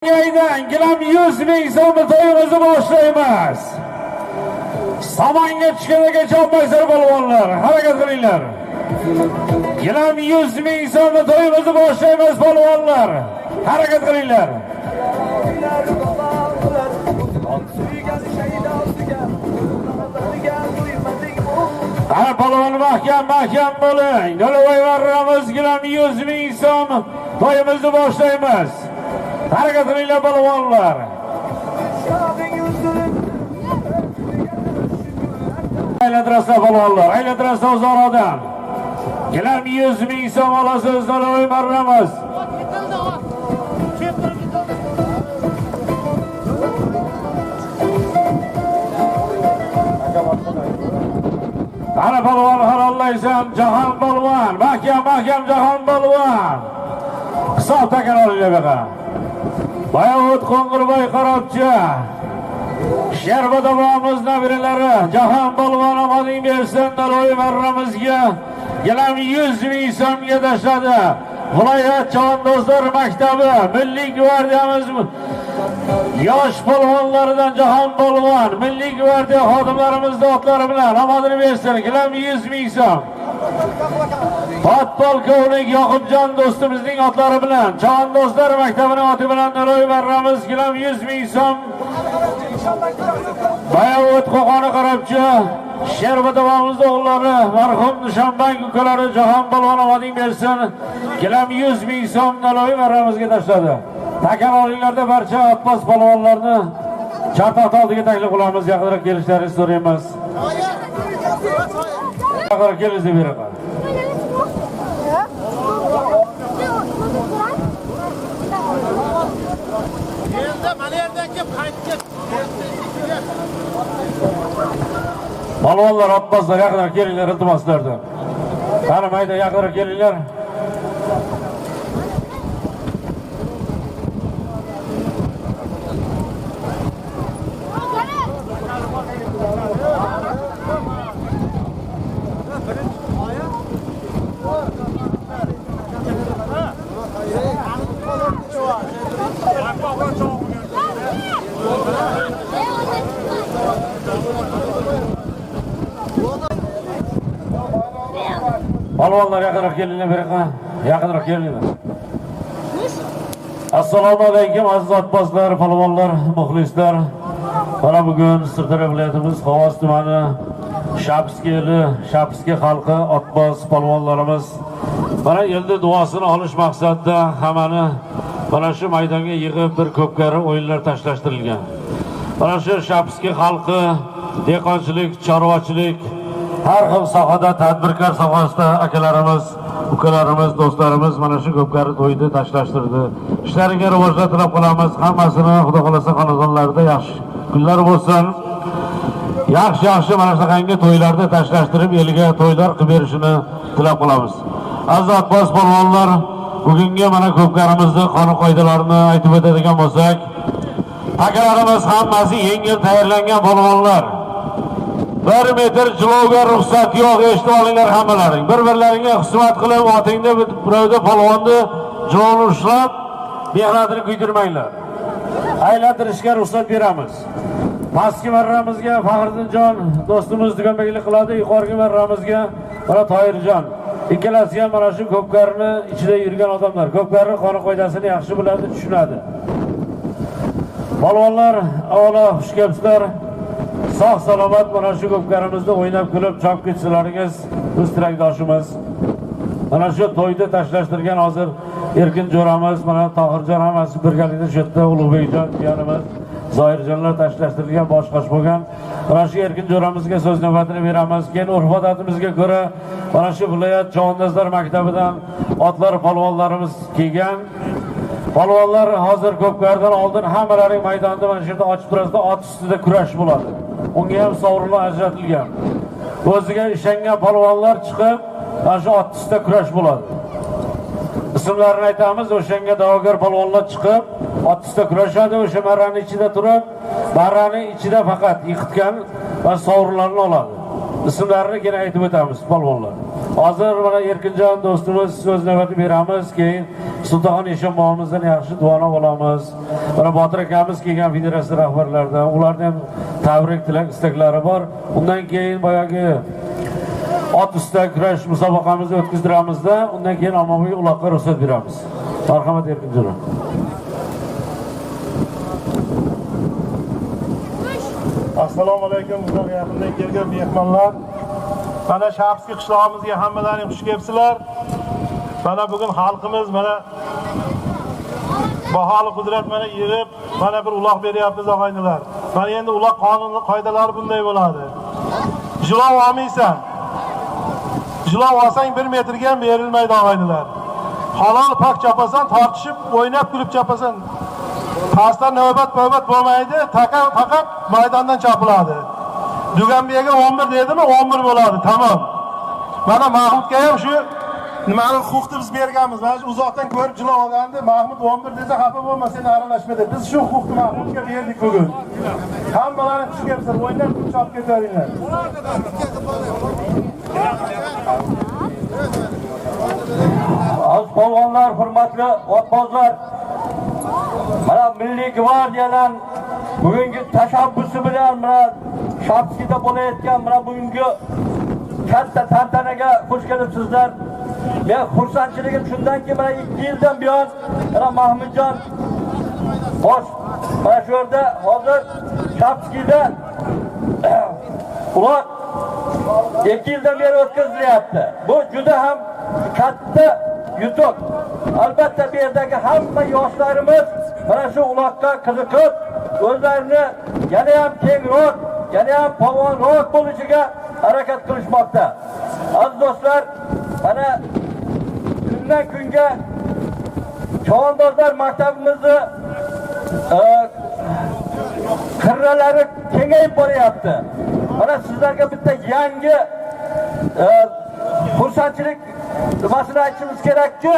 Gilam 100 ming so'mni to'yimizni boshlaymiz. Samonga tushganigacha olmaysizlar polvonlar, harakat qilinglar. Gilam 100 ming so'mni to'yimizni boshlaymiz polvonlar, harakat qilinglar. Ana polvon mahkam bo'ling. Nolvoy varramiz gilam 100 ming so'm to'yimizni boshlaymiz. Harakat qilinglar polvonlar. Aylantirasizlar polvonlar, aylantirasizlar uzoqdan. Gilam 100 ming so'm olasiz, nolvoy varramiz. Ana polvon halollaysan, Jahon polvon, mahkam Jahon polvon. Hisob takan olinglar baqa. Bayovut Qo'ng'irboy qarobchi. Sherba davomimiz nabiralari Jahon polvon omading bersin, nolvoy varramizga gilam 100 ming so'mga tashladi. Viloyat Chavandozlar maktabi, Milliy gvardiyamiz yosh polvonlaridan Jahon polvon, Milliy gvardiya xodimlarimiz otlari bilan omadini bersin, gilam 100 ming so'm. Podpolkovnik Yoqubjon do'stimizning otlari bilan Chavandozlar maktabining oti bilan nolvoy varramiz gilam 100 ming so'm. Bayovut Qo'qoni qarabchi, Sherba davomimizda o'g'illari, marhum Nishonbang ukalari Jahon polvon omading bersin, gilam 100 ming so'm nolvoy varramizga tashladi. Takan olinglarda barcha otbos polvonlarni chartoq oldiga taklif qilamiz, yaqinroq kelishlaringizni so'raymiz. Yaqinroq kelinglar beraman. Polvonlar, otboslar yaqinroq kelinglar, iltimoslardan. Tanimaydi, yaqinroq kelinglar. Polvonlar yaqinroq kelinglar, beraqa. Yaqinroq kelinglar. Assalomu alaykum aziz otboslar, polvonlar, muxlislar. Mana bugun Sirdaryo viloyatimiz Xovos tumani Shapskiy xalqi otbos polvonlarimiz mana endi duosini olish maqsadida hammani mana shu maydonga yig'ib bir ko'pkari o'yinlar tashlashtirilgan. Mana shu Shapskiy xalqi dehqonchilik, chorvachilik, har xil sohada tadbirkor sohasida akalarimiz, ukalarimiz, do'stlarimiz mana shu ko'pkari to'yni tashlashtirdi. Ishlariga rivojlar tilab qolamiz. Hammasini Xudo xolasa xonadonlarida yaxshi kunlar bo'lsin. Yaxshi mana shunaqangi to'ylarda tashlashtirib, eliga to'ylar qilib berishini tilab qolamiz. Aziz otbos polvonlar, bugungi mana ko'pkarimizni qonun qoidalarini aytib o'tadigan bo'lsak, akalarimiz hammasi yengil tayyorlangan polvonlar. 1 metr jilovga ruxsat yo'q, eshitib olinglar hammalaring. Bir-birlaringga xizmat qilib, otingda birovda polvonni jilovini ushlab, mehnatini kuydirmanglar. Aylantirishga ruxsat beramiz. Pastki marramizga Faxriddinjon do'stimiz duganbeklik qiladi, yuqorgi marramizga mana Toyirjon. Ikkalasi ham mana shu ko'pkarni ichida yurgan odamlar. Ko'pkarning qonun qoidasini yaxshi biladi, tushunadi. Polvonlar, avvalo xush kelibsizlar. Sog' salomat mana shu ko'pkarimizda o'ynab kulib chop ketsinlaringiz biz tilakdoshimiz. Mana shu to'yda tashlashtirgan hozir Erkin jo'ramiz, mana Tohirjon hammasi birgalikda shu yerda Ulug'bekjon jiyanimiz, Zoirjonlar tashlashtirilgan boshqash bo'lgan. Mana shu Erkin jo'ramizga so'z navbatini beramiz. Keyin urf-odatimizga ko'ra mana shu viloyat Chavandozlar maktabidan otlar polvonlarimiz kelgan. Polvonlar hozir ko'pkardan oldin hammalaring maydonda mana shu yerda ochib turasida ot ustida kurash bo'ladi. Unga ham sovrinlar ajratilgan. O'ziga ishongan polvonlar chiqib, mana shu ot ustida kurash bo'ladi. Ismlarini aytamiz, o'shanga da'vogar polvonlar chiqib, ot ustida kurashadi, o'sha marraning ichida turib, marraning ichida faqat yiqitgan va sovrinlarni oladi. Ismlarini yana aytib o'tamiz polvonlar. Hozir mana Erkinjon do'stimiz so'z navbati beramiz, keyin Sultonxon Eshonboyimizdan yaxshi duoni olamiz. Mana Botir akamiz kelgan federatsiya rahbarlaridan, ularning ham tabrik tilak istaklari bor. Undan keyin boyagi ot ustida kurash musobaqamizni o'tkazdiramizda, undan keyin ommaviy uloqqa ruxsat beramiz. Marhamat Erkinjon. Assalomu alaykum, uzoq yaqindan kelgan mehmonlar. Mana Shapskiy qishlog'imizga hammalaring xush kelibsizlar. Mana bugun xalqimiz mana baholi qudrat mana yig'ib, mana bir uloq beryapmiz og'aynilar. Mana endi uloq qonunli qoidalari bunday bo'ladi. Jilov olmaysan. Jilov olsang 1 metrga ham berilmaydi og'aynilar. Halol pak chapasan, tortishib, o'ynab kulib chapasan. Pastdan navbat bo'lmaydi, faqat maydondan chopiladi. Duganbiyaga 11 dedimi, 11 bo'ladi, tamom. Mana Mahmudga ham shu nimani huquqni biz berganmiz. Mana shu uzoqdan ko'rib jilov olganda Mahmud 11 desa xafa bo'lma, sen aralashma deb. Biz shu huquqni Mahmudga berdik bugun. Hammalaring xush kelibsiz, o'ynab chopib ketaveringlar. Az polvonlar, hurmatli otbozlar, mana Milliy gvardiyadan bugungi tashabbusi bilan mana Shapskiyda bo'layotgan mana bugungi katta tantanaga xush kelibsizlar. Men xursandchiligim shundanki, mana 2 yildan buyon mana Mahmudjon bosh mana shu yerda hozir Shapskiyda ular 2 yildan beri o'tkazilyapti. Bu juda ham katta yutuq. Albatta bu yerdagi hamma yoshlarimiz mana shu uloqqa qiziqib, o'zlarini yana ham kengroq, yana ham polvonroq bo'lishiga harakat qilishmoqda. Aziz do'stlar, mana kundan kunga Chavandozlar maktabimizni qirralari kengayib boryapti. Mana sizlarga bitta yangi xursandchilik nimasini aytishimiz kerakki,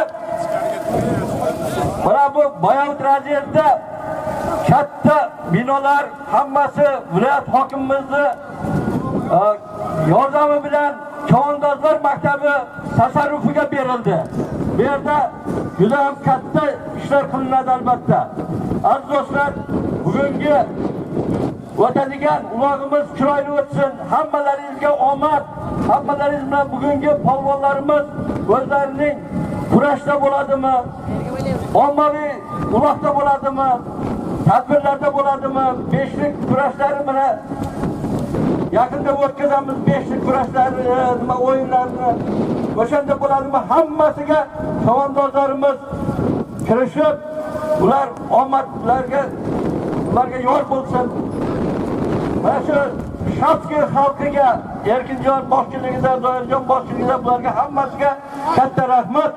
mana bu Boyovut raziyatda katta binolar hammasi viloyat hokimimizni yordami bilan Chavandozlar maktabi tasarrufiga berildi. Bu yerda juda ham katta ishlar qilinadi albatta. Aziz do'stlar, bugungi o'tadigan ulog'imiz chiroyli o'tsin. Hammalaringizga omad. Hammalaringiz bilan bugungi polvonlarimiz o'zlarining kurashda bo'ladimi, ommaviy uloqda bo'ladimi, tadbirlarda bo'ladimi, beshlik kurashlari mana yaqinda o'tkazamiz, beshlik kurashlari, nima o'yinlarini o'shanda bo'ladimi, hammasiga chavandozlarimiz kirishib, ular omadlarga yor bo'lsin. Mana shu Shapskiy xalqiga, Erkinjon boshchiligida, Zoirjon boshchiligida bularga hammasiga katta rahmat.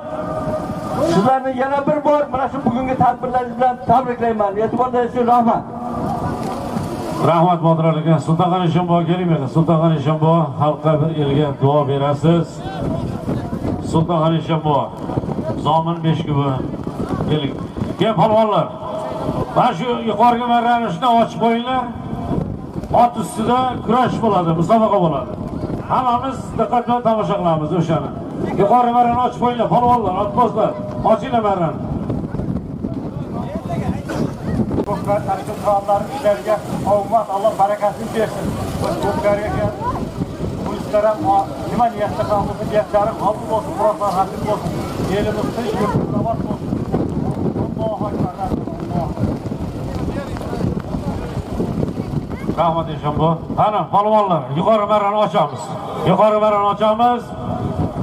Sizlarni yana bir bor mana shu bugungi tadbirlaringiz bilan tabriklayman. E'tiborlaringiz uchun rahmat. Rahmat Botir aka. Sultonxon Eshonboy kelmaydi. Sultonxon Eshonboy xalqqa bir elga duo berasiz. Sultonxon Eshonboy, Zomin Beshkubi keling. Keyin polvonlar, mana shu yuqorgi marrani shunday ochib qo'yinglar. Ot ustida kurash bo'ladi, musobaqa bo'ladi. Hammamiz diqqat bilan tomosha qilamiz o'shani. Yuqori marrani ochib qo'yinglar, polvonlar, otbozlar, ochinglar marrani. Ko'klar tarixi qonunlari ishlariga omad, Alloh barakasini bersin. Ko'klarga bu ishlar ham nima niyatda qilamiz, niyatlari qabul bo'lsin, qur'onlar haqiqiy bo'lsin. Elimiz tinch, yurtimiz obod bo'lsin. Allohu akbar. Rahmat Eshonboy. Ana polvonlar, yuqori marrani ochamiz. Yuqori marrani ochamiz.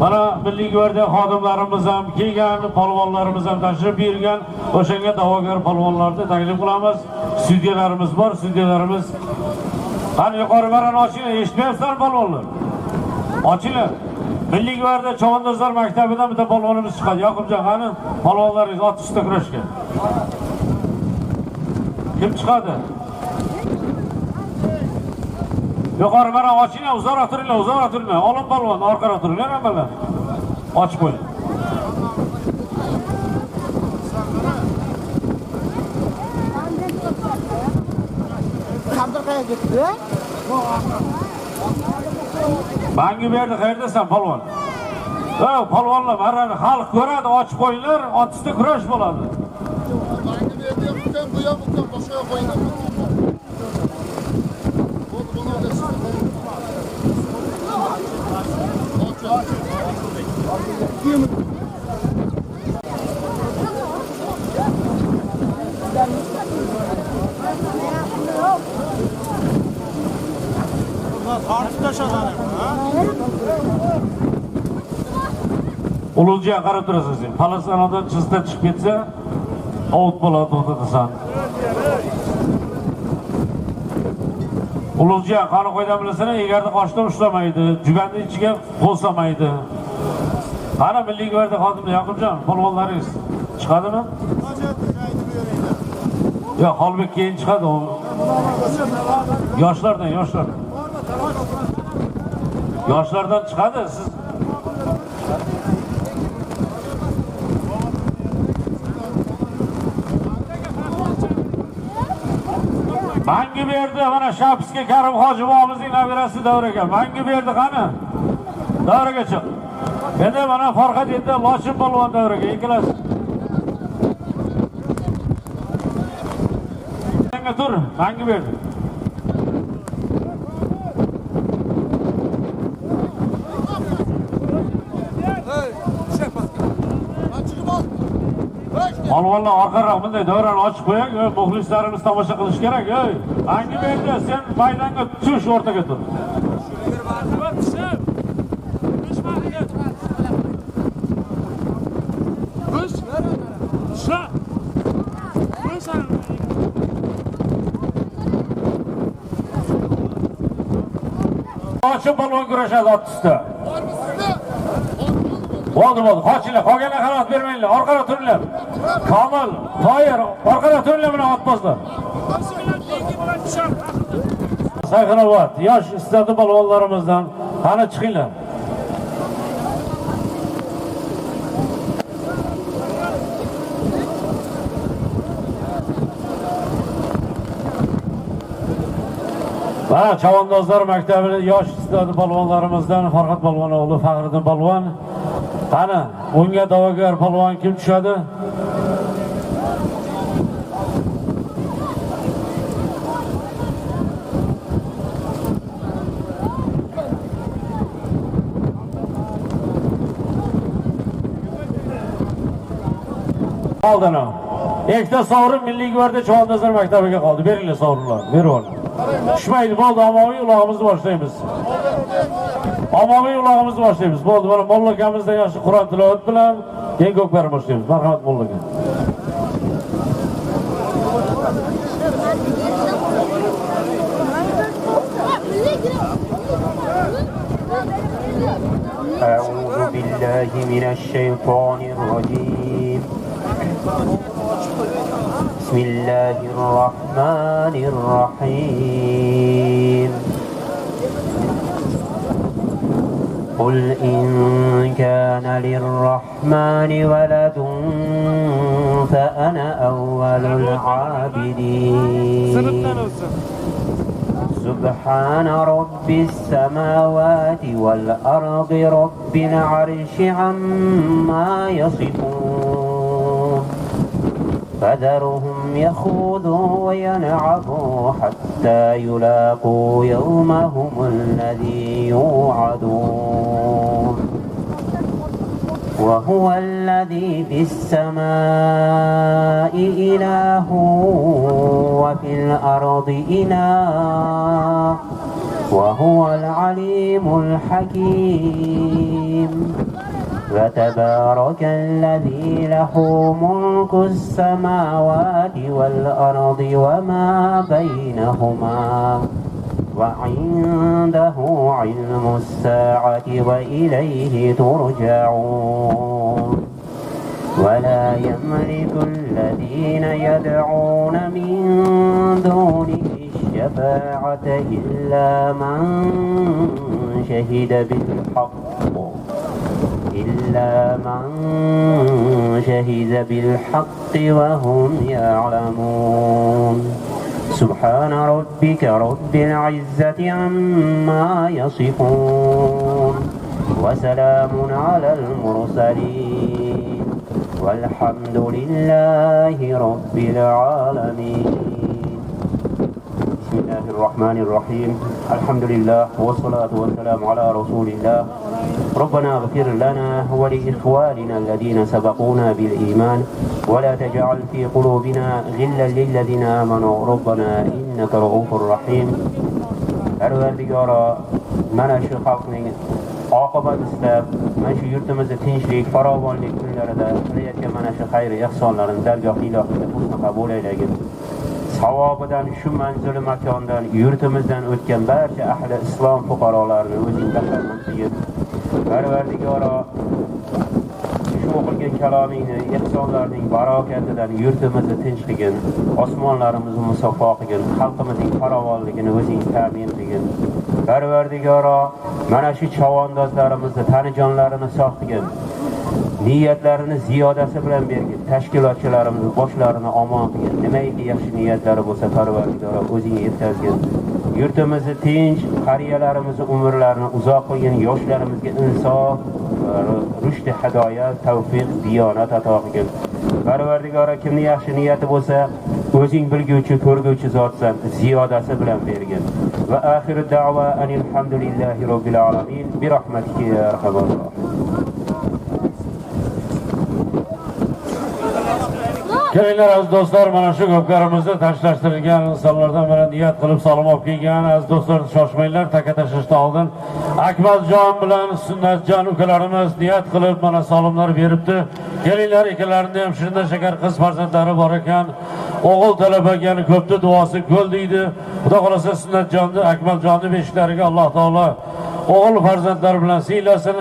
Mana Milliy gvardiya xodimlarimiz ham kelgan, polvonlarimiz ham tashrif buyurgan. O'shanga da'vogar polvonlarni taklif qilamiz. Sudyalarimiz bor, sudyalarimiz. Qani yuqori marrani ochinglar, eshitmayapsizlar polvonlar? Ochinglar. Milliy gvardiya Chavandozlar maktabidan bitta polvonimiz chiqadi. Yoqubjon, qani polvonlaringiz ot ustida kurashga. Kim chiqadi? Yuqori marrani ochinglar, uzoqroq turinglar. Olim polvon, orqaroq turinglar hammalar. Ochib qo'ying. Qanday ketdi? Bangi berdi, qayerdasan polvon? Polvonlar, mana xalq ko'radi, ochib qo'yinglar, otishda kurash bo'ladi. Ulug'ga qarab turasiz. Palastinodan chizda chiqib ketsa, out bo'ladi, to'xtatasan. Ulug'ga qani qo'ydan bilasizlar, egarda qoshdan ushlamaydi, juganni ichiga qo'l solmaydi. Qani Milliy gvardiya xodimlari Yaqubjon, polvonlaringiz chiqadimi? Yo'q, Xolbek keyin chiqadi u. Yoshlardan. Yoshlardan chiqadi, siz Mangi berdi, mana Shapsga Karim Hoji boboimizning nabirasi davraga. Mangi berdi qani? Davraga chiq. Endi mana Farhod endi Lochin polvon davraga ikkalasi. Menga tur, mangi berdi. Polvonlar orqaroq bunday davrani ochib qo'ying, muxlislarimiz tomosha qilish kerak. Mangi berdi, sen maydonga tush, o'rtaga tur. Lochin polvon kurashadi otishda. Bo'ldi, qochinglar, qolganlar qanot bermanglar, orqaga turinglar. Komil, Toyir, orqaga turinglar bilan otbozlar. Sayxunobod, yosh istedi polvonlarimizdan qani chiqinglar. Va Chavandozlar maktabida yosh istedi polvonlarimizdan Farhod polvon o'g'li Faxriddin polvon. Qani, unga da'vogar polvon kim tushadi? Oldin. Ikkita sovrin Milliy gvardiya Chavandozlar maktabiga qoldi. Beringlar sovrinlar, berib. Tushmaydi, bo'ldi, ommaviy ulog'imizni boshlaymiz. Ommaviy ulog'imizni boshlaymiz. Bo'ldi, mana Molla akamizdan yaxshi Qur'on tilovat bilan keyin ko'kbar boshlaymiz. Marhamat Molla aka. أعوذ بالله من الشيطان الرجيم بسم الله الرحمن الرحيم قل إن كان للرحمن ولد فأنا أول العابدين سبحان رب السماوات والأرض رب العرش عما يصفون فذرهم يخوضوا ويلعبوا حتى يلاقوا يومهم الذي يوعدون وهو الذي في السماء إله وفي الأرض إله وهو العليم الحكيم فتبارك الذي له ملك السماوات والأرض وما بينهما وعنده علم الساعة وإليه ترجعون ولا يملك الذين يدعون من دونه الشفاعة إلا من شهد بالحق وهم يعلمون سبحان ربك رب العزة عما يصفون وسلام على المرسلين والحمد لله رب العالمين. بسم الله الرحمن الرحيم. الحمد لله والصلاة والسلام على رسول الله. ربنا اغفر لنا ولإخواننا الذين سبقونا بالإيمان ولا تجعل في قلوبنا غلا للذين آمنوا ربنا إنك رؤوف رحيم. Parvardigoro, mana shu xalqning oqibat istab, mana shu yurtimizda tinchlik, farovonlik kunlarida qilayotgan mana shu xayr ihsonlarini dargoh ilohida husn qabul aylagin. Savobidan shu manzil makondan yurtimizdan o'tgan barcha ahli islom fuqarolarini o'zing rahmat qilgin. Parvardigoro, shu o'qilgan kalomingni, ihsonlarning barokatidan yurtimizni tinchligin, osmonlarimizni musaffo qilgin, xalqimizning farovonligini o'zing ta'min qilgin. Parvardigoro, mana shu chavandozlarimizni tanijonlarini sog' qilgin. Niyatlarini ziyodasi bilan bergin. Tashkilotchilarimiz boshlarini omon qilgin. Nimaiki yaxshi niyatlari bo'lsa Parvardigoro o'zing yetkazgin. Yurtimizni tinch, qariyalarimizni umrlarini uzoq qilgin, yoshlarimizga insof, rushd, hidoyat, tavfiq, diyonat ato qilgin. Parvardigoro, kimning yaxshi niyati bo'lsa, o'zing bilguvchi, ko'rguvchi zotsan, ziyodasi bilan bergin. Va oxiru da'va alhamdulillahi robbil alamin bi rahmatika ya arhamar rohim. Kelinglar aziz do'stlar, mana shu ko'pkarimizni tashlashtirilgan insonlardan biri niyat qilib salom olib kelgan. Aziz do'stlar, shoshmanglar, taka tashlashdan oldin Akmaljon bilan Sunnatjon ukalarimiz niyat qilib mana salomlar beribdi. Kelinglar, ikkalarining ham shirinda shakar qiz farzandlari bor ekan. O'g'il talabaga ko'pni duosi ko'l deydi. Xudo xolasa Sunnatjonni, Akmaljonni beshiklariga Alloh taolo o'g'il farzandlar bilan siylasin.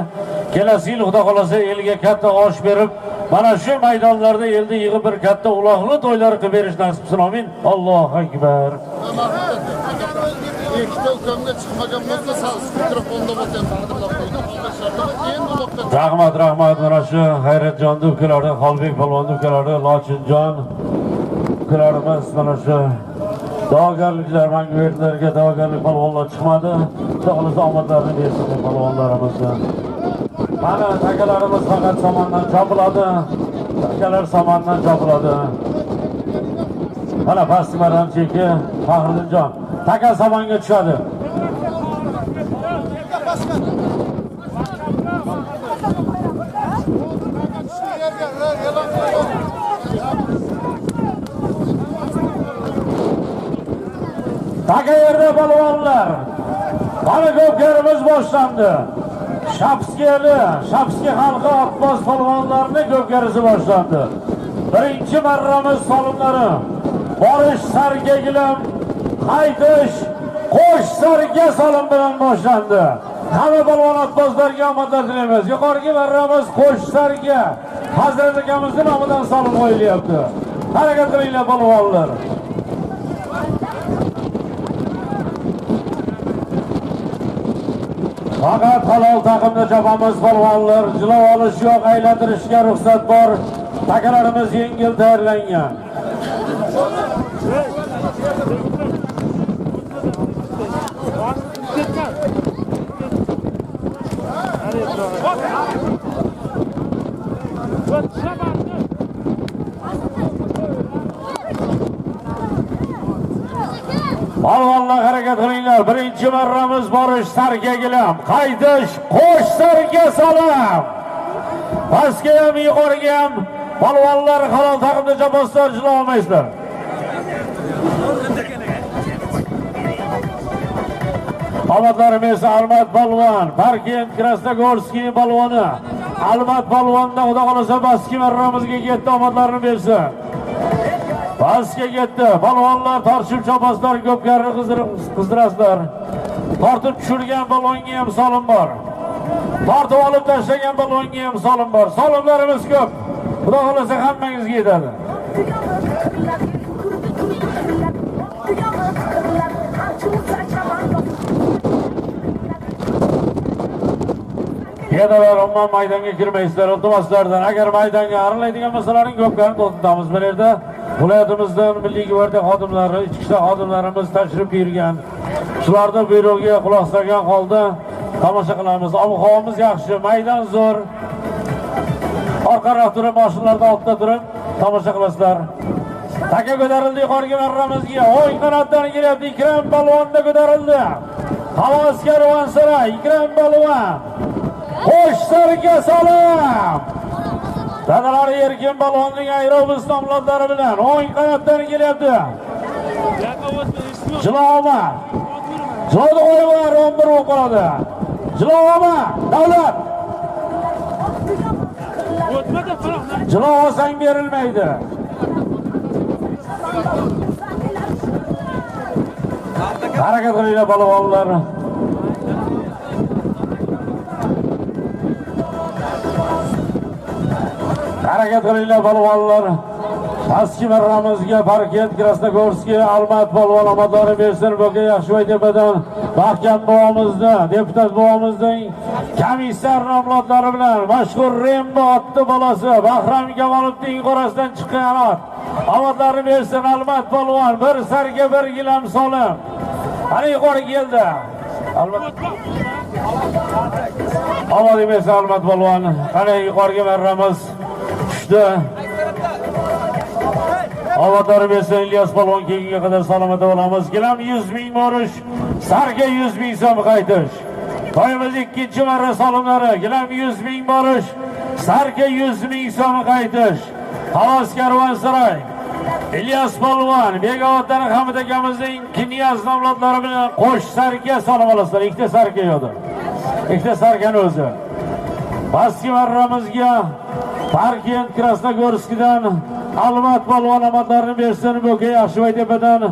Kelasi yil Xudo xolasa elga katta osh berib, mana shu maydonlarda elda yig'ib bir katta uloqli to'ylar qilib berish nasib qilsin. Amin. Allohu akbar. Ikkita ukamga chiqmagan bo'lsa, mikrofonda bo'lgan taqdirlab qo'ydi. Rahmat, rahmat. Mana shu Hayratjonning ukalari, Xolbek polvonning ukalari, Lochinjon ukalarimiz mana shu da'vogarliklar, manguvertlarga da'vogarlik polvonlar chiqmadi. Xudo xolasa omadlarini bersin polvonlarimizni. Mana takalarimiz faqat somondan chopiladi. Takalar somondan chopiladi. Mana pastmadan cheki Faxriddinjon. Taka somonga tushadi. Taka yerda polvonlar. Mana ko'pkarimiz boshlandi. Shapski xalqi Abbos polvonlarning ko'pkarisi boshlandi. Birinchi marramiz solimlari borish sarga gilam, qaytish, qo'sh sarga solim bilan boshlandi. Hamma polvon Abboslarga omadlar tilaymiz. Yuqorgi marramiz qo'sh sarga Hazrat akamizning nomidan solim qo'yilyapti. Harakat qilinglar polvonlar. Faqat halol taqimda chopamiz polvonlar, jilov olish yo'q, aylantirishga ruxsat bor. Takalarimiz yengil tayyorlangan. Polvonlar harakat qilinglar. Birinchi marramiz borish sarga gilam, qaytish, qo'sh sarga solim. Pastga ham, yuqoriga ham polvonlar halol taqimda chopasizlar, jilov olmaysizlar. Omadlarimiz Almat polvon, Parkent Krasnogorskiy polvoni. Almat polvondan xudo xolasa pastki marramizga ketdi, omadlarini bersin. Pastga ketdi. Polvonlar tortib chopasizlar, ko'pkarni qizdirasizlar. Tortib tushirgan polvonga ham solim bor. Tortib olib tashlagan polvonga ham solim bor. Solimlarimiz ko'p. Xudo xolasa hammangizga yetadi. Piyodalar umuman maydonga kirmaysizlar, iltimoslardan. Agar maydonga aralaydigan masalalarning ko'pkarini to'xtatamiz. Bu yerda viloyatimizdan milliy gvardiya xodimlari, ichki ishlar xodimlarimiz tashrif buyurgan. Shularning buyrug'iga quloq solgan holda tomosha qilamiz. Ob-havomiz yaxshi, maydon zo'r. Orqaroq turib, mashinalarda ortda turib tomosha qilasizlar. Taka ko'tarildi yuqoriga marramizga. O'ng qanotdan kelyapti. Ikram balvonda ko'tarildi. Havas karvonsaroy Ikram balvon. Qo'shlarga salom. Dadalar Erkin balvonning aerobus nomlari bilan o'ng qanotdan kelyapti. Jiloma. Jilodi qo'yvar 11 o'q qoladi. Jiloma, davlat. Jiloma sang berilmaydi. Harakat qilinglar balvonlar. Harakat qilinglar balvonlar. Pastki marramizga Parkent Krasnogorskiy Almat balvon omadlari bersin. Bo'ka Yaxshiboy tepadan Mahkam bobomizni, deputat bobomizning komissar nomlari bilan mashhur Rembo otni bolasi Bahram Kamalovning qorasidan chiqqan ot. Omadlari bersin Almat balvon. Bir sarga bir gilam solim. Ana yuqori keldi. Omad emas Almat balvon. Ana yuqoriga marramiz tushdi. Omadlari bersin İlyas balvon keyinga qadar salomat bo'lamiz. Gilam 100 ming borish, sarga 100 ming so'm qaytish. To'yimiz ikkinchi marra solimlari. Gilam 100 ming borish, sarga 100 ming so'm qaytish. Havas karvonsaroy İlyas balvon Begovatdan Hamid akamizning Knyaz nomlari bilan qo'sh sarga salom olasizlar. Ikkita sarga yo'di. Ikkita sargani o'zi. Pastki marramizga Parkent Krasnogorskiydan Almat balvon omadlarini bersin. Bo'ka Yaxshiboy tepadan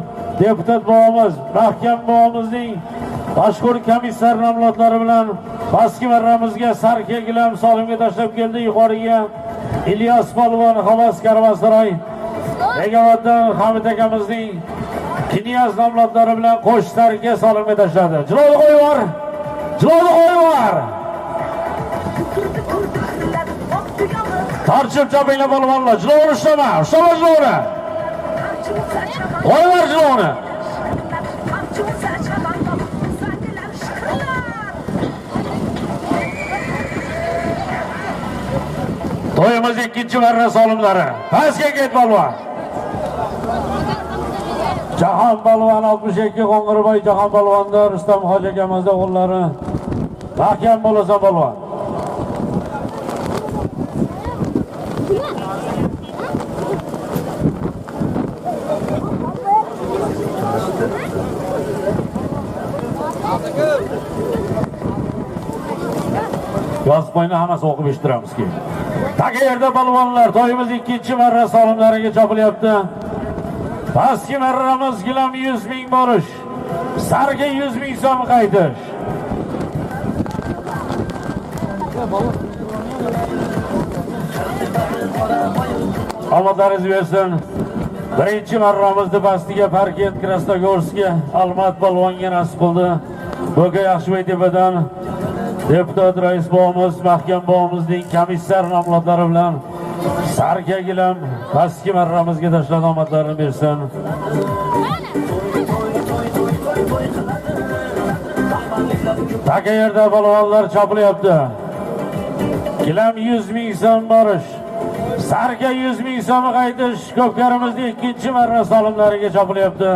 deputat bobomiz, Mahkam bobomizning mashhur komissar nomlari bilan pastki marramizga sarga gilam solimga tashlab keldi. Yuqoriga İlyas balvon Havas karvonsaroy Begovatdan Hamid akamizning Knyaz nomlari bilan qo'sh sarga solimga tashladi. Jilodi qo'yvar. Jilodi qo'yvar. Tarchib chopinglar balvonlar. Jilovni ushlama. Ushlama jilovni. Qo'yvar jilovni. To'yimiz ikkinchi marra solimlari. Pastga ket balvon. Jahon balvon 62 Qo'ng'irboy Jahon balvonda Rustam hoji akamizning o'g'illari. Mahkam bo'lsa balvon. Yozib qo'yni hammasi o'qib eshittiramiz keyin. Taka yerda balvonlar to'yimiz ikkinchi marra solimlariga chopilyapti. Pastki marramiz gilam 100 ming borish, sarga 100 ming so'm qaytish. Omadlaringiz bersin. Birinchi marramizni pastiga Parkent Krasnogorskiy Almat balvonga nasib qildi. Bo'ka Yaxshiboy tepadan deputat rais bobomiz, Mahkam bobomizning komissar nomlari bilan sarga gilam pastki marramizga tashlab omadlarini bersin. Taka yerda balvonlar chopilyapti. Gilam 100 ming so'm borish, sarga 100 ming so'm qaytish ko'pkarimizning ikkinchi marra solimlariga chopilyapti.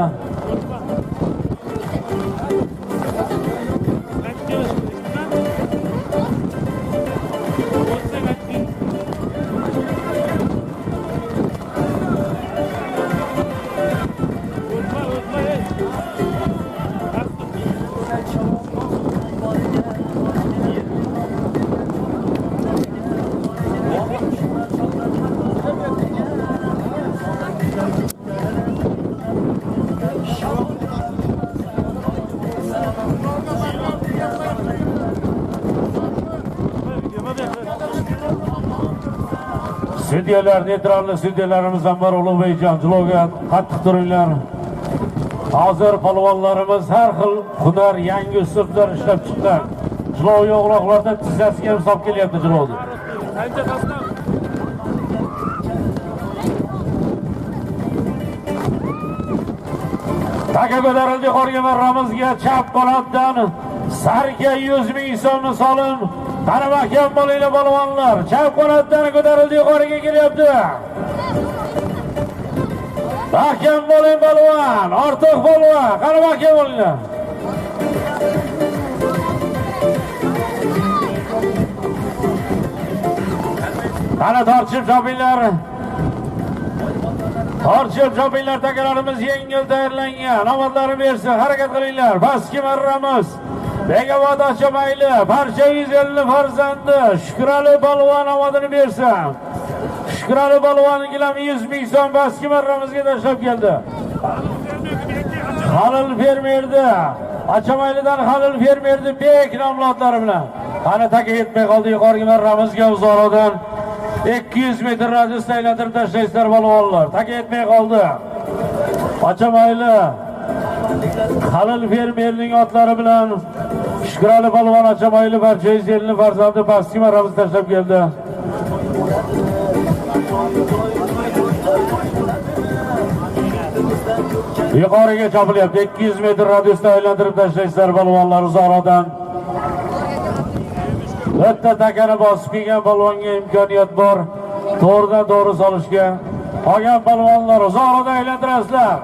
Sudyalar, neytralli sudyalarimiz var Ulug'bekjon, jilovga qattiq turinglar. Hozir polvonlarimiz har xil hunar, yangi uslublar ishlab chiqqan. Jilov yo'g'loqlarda tizzasiga ham hisob kelyapti jilovni. Taka ko'tarildi yuqoriga marramizga chap qanotdan Sarga 100 ming so'mni solim. Qani mahkam bo'linglar balvonlar. Chap qanotdan ko'tarildi, yuqoriga kelyapti. Mahkam bo'ling balvon, ortiq balvon. Qani mahkam bo'linglar. Qani tortishib chopinglar. Tortishib chopinglar, takalarimiz yengil tayyorlangan. Omadlarini bersin, harakat qilinglar. Baski marramiz. Begobod Achamayli, barcha 150 farzandi Shukrali balvon omadini bersin. Shukrali balvongilar 100 ming so'm baski marramizga tashlab keldi. Halil fermerdi. Achamaylidan Halil fermerdi bek nomlodlari bilan. Qani taka yetmay qoldi, yuqoriga marramizga uzoqdan 200 metr radiusda aylantirib tashlaysizlar balvonlar. Taka yetmay qoldi. Achamayli Halil fermerning otlari bilan Shukrali balvon Achamayli barcha 150 farzandi pastki marramizga tashlab keldi. Yuqoriga chopilyapti. 200 metr radiusda aylantirib tashlaysizlar balvonlar uzoqdan. Bitta takani bosib kelgan balvonga imkoniyat bor. To'g'ridan to'g'ri solishga. Qolgan balvonlar uzoqdan aylantirasizlar.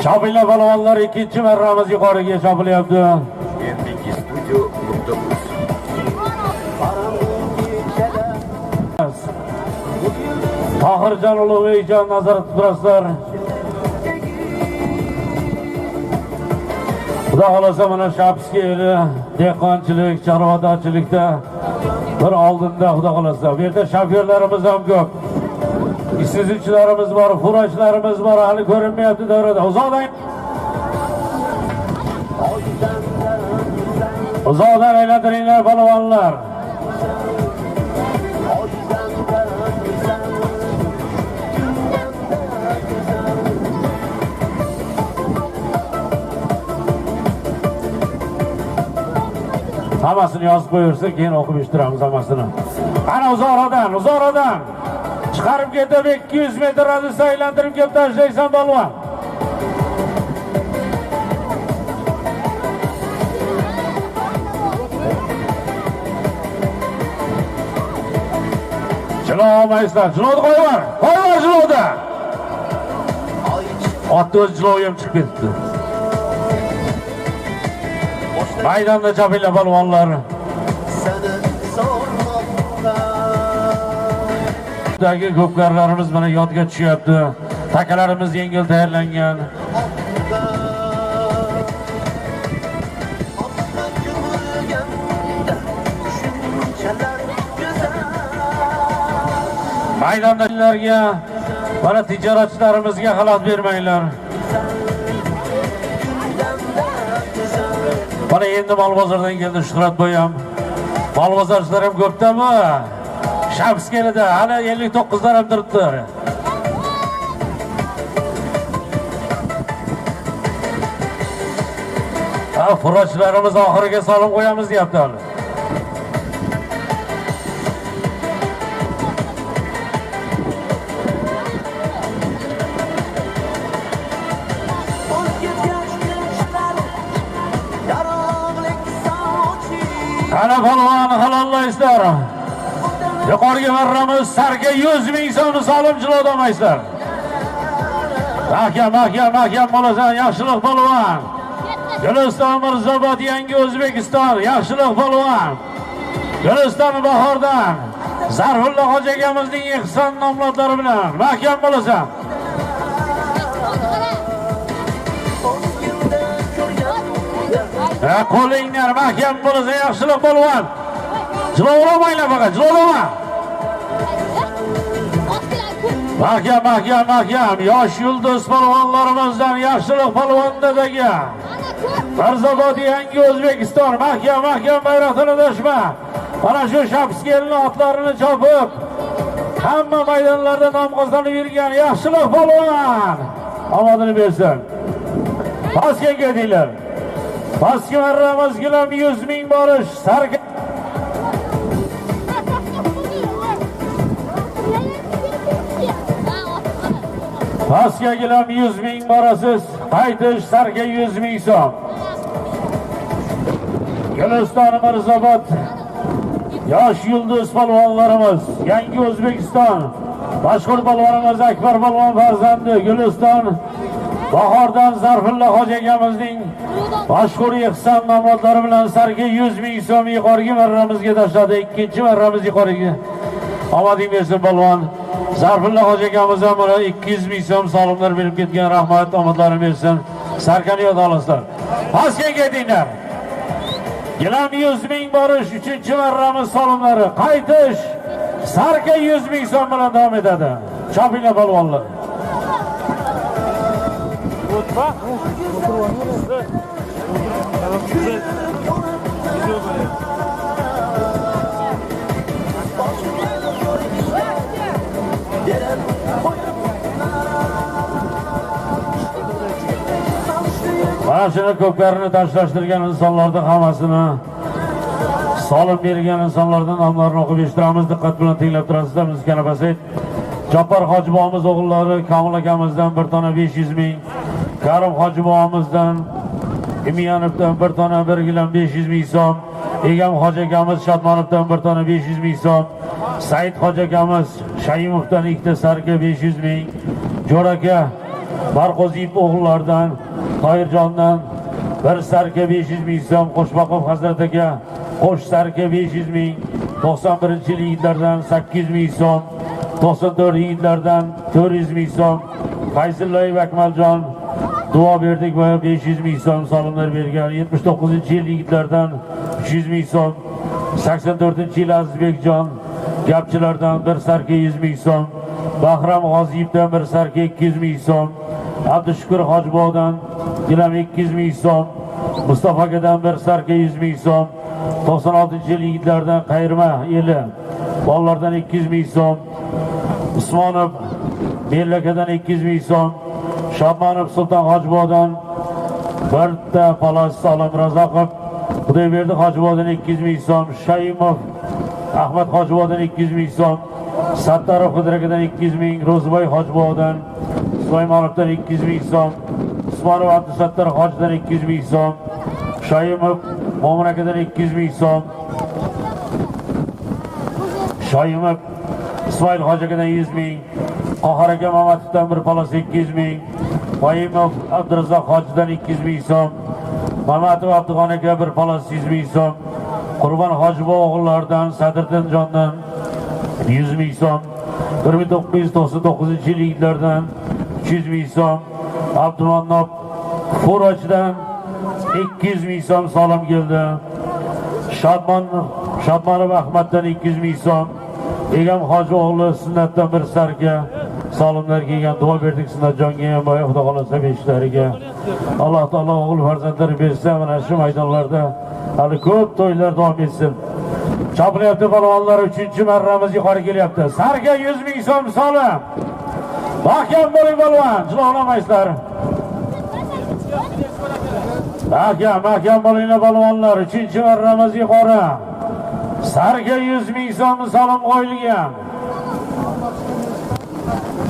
Chopinglar balvonlar, ikkinchi marramiz yuqoriga chopilyapti. Tohirjon Ulug'bekjon nazorat turasizlar. Xudo xolasa mana Shapskiy eli dehqonchilik, chorvadorchilikda bir oldinda xudo xolasa. Bu yerda shofyorlarimiz ham ko'p. İşsizlikçilerimiz var, furaçlarımız var, hali görünmeyapti davrada. Uzoqdan aylantiringlar balvonlar. Hammasini yozib qo'yursa, keyin o'qib eshittiramiz hammasini. Ana uzoqdan. Chiqarib ketib 200 metr radiusda aylantirib kelib tashlaysan balvon. Jilov olmaysizlar. Jilovni qo'yvar. Qo'yvar jilovda. Otni o'z jilovi ham chiqib ketdi. Maydonda chopinglar balvonlar. Dagi ko'pkarlarimiz mana yodga tushyapti. Takalarimiz yengil tayyorlangan. Maydondagilarga, mana tijoratchilarimizga xalaqit bermanglar. Mana endi Molbozordan keldi Shuhratboy ham. Molbozorchilar ham ko'pdami? Shapskiyda hali 59'lar ham turibdi. Furaçlarimiz oxiriga solib qo'yamiz deyapti hali. Qani balvon halollaysizlar. Yuqoriga marramiz sarga 100 ming so'mni solim jilovda olmaysizlar. Mahkam bo'lasan, yaxshilik balvon. Guliston Mirzobod yangi O'zbekiston, yaxshilik balvon. Guliston bahordan Zarfulla hoji akamizning ehson nomlodlari bilan mahkam bo'lasan. Qo'linglar mahkam bo'lsa yaxshilik balvon. Jilovlamanglar faqat, jilovlama. Mahkam. Yosh yulduz balvonlarimizdan yaxshilik balvondadagi Mirzobod yangi O'zbekiston, mahkam bayroqni tashma. Mana shu Shapskiyning otlarini chopib, hamma maydonlarda nom qozonib yurgan yaxshilik balvon omadini bersin. Pastga ketinglar. Pastga marramiz gilam 100 ming borish. Sarka Pastga gilam 100 ming borasiz. Qaytish sarka 100 ming so'm. Guliston Mirzobod yosh yulduz polvonlarimiz, Yangi O'zbekiston mashhur polvonimiz Akbar polvon farzandi Guliston Bahordan Zarfulla hoji akamizning mashhur ihson namotlari bilan sarga 100 ming so'm yuqoriga marramizga tashladi. Ikkinchi marramiz yuqoriga. Omading bersin polvon. Zarfulla hoji akamiz ham mana 200 ming so'm solimlar berib ketgan. Rahmat, omadlarini bersin. Sarkani yod olasizlar. Pastga ketinglar. Gilam 100 ming borish 3-chi marramiz solimlari. Qaytish sarka 100 ming so'm bilan davom etadi. Chopinglar polvonlar. Mana shuni ko'pkarini tashlashtirgan insonlarning hammasini solim bergan insonlardan nomlarini o'qib eshittiramiz. Diqqat bilan tinglab turasizlar. Muzikani pasayt. Jabbar hoji bobomiz o'g'illari Kamil akamizdan 1 tona 500 ming, Karim hoji bobomizdan Imiyanovdan 1 tona 1 gilam 500 ming so'm, Egam hoji akamiz Shodmonovdan 1 tona 500 ming so'm, Said hoji akamiz Shayimovdan 2 ta sarka 500 ming, Jo'raka Barqo'ziyev o'g'illaridan Toyirjondan 1 sarka 500 ming so'm, Qo'shboqov Hazrat aka qo'sh sarka 500 ming, 91-yil yigitlardan 800 ming so'm, 94 yigitlardan 400 ming so'm, Fayzullayev Akmaljon duo berdik va 500 ming so'm solimlar bergan. 79-yil yigitlardan 300 ming so'm, 84-yil Azizbekjon gapchilardan 1 sarka 100 ming so'm, Bahram G'oziyevdan 1 sarka 200 ming so'm, Abdushukur Hojibodan gilam 200 ming so'm, Mustafa akadan 1 sarka 100 ming so'm, 96-yil yigitlardan Qayrma eli bolalardan 200 ming so'm, Usmonov Bellakadan 200 ming so'm, Shodmonov Sulton Hojibodan 1 ta Palos Salom Razoqov Xudoyberdi Hojibodan 200 ming so'm, Shayimov Ahmad Hojibodan 200 ming so'm, Sattarov Xudrakadan 200 ming, Ro'ziboy Hojibodan Suleymonovdan 200 ming so'm, Usmonov Abdusattar Hojidan 200 ming so'm, Shayimov Mo'min akadan 200 ming so'm, Shoyimov İsmail hoji akadan 100 ming, Qahar aka Mamatovdan 1 palos 200 ming, Qoyimov Abdurazzoq hojidan 200 ming so'm, Mamatov Abdug'on aka 1 palos 100 ming so'm, Qurbon Hojibo o'g'illaridan Sadriddinjondan 100 ming so'm, 1999-yil yigitlardan 300 ming so'm, Abdumannob Furochdan 200 ming so'm solim keldi. Shodmonov Ahmaddan 200 ming so'm, Egam hoji o'g'li sunnatdan 1 sarka solimlar kelgan. Duo berdik Sunnatjonga ham boya Xudo xolasa beshlariga. Alloh taolo o'g'il farzandlar bersa, mana shu maydonlarda hali ko'p to'ylar davom etsin. Chopilyapti polvonlar, 3-chi marramiz yuqori kelyapti. Sarga 100 ming so'm solim. Mahkam bo'ling polvon, jilovlamaysizlar. Mahkam bo'linglar polvonlar, 3-chi marramiz yuqori. Sarga 100 ming so'm solim qo'yilgan.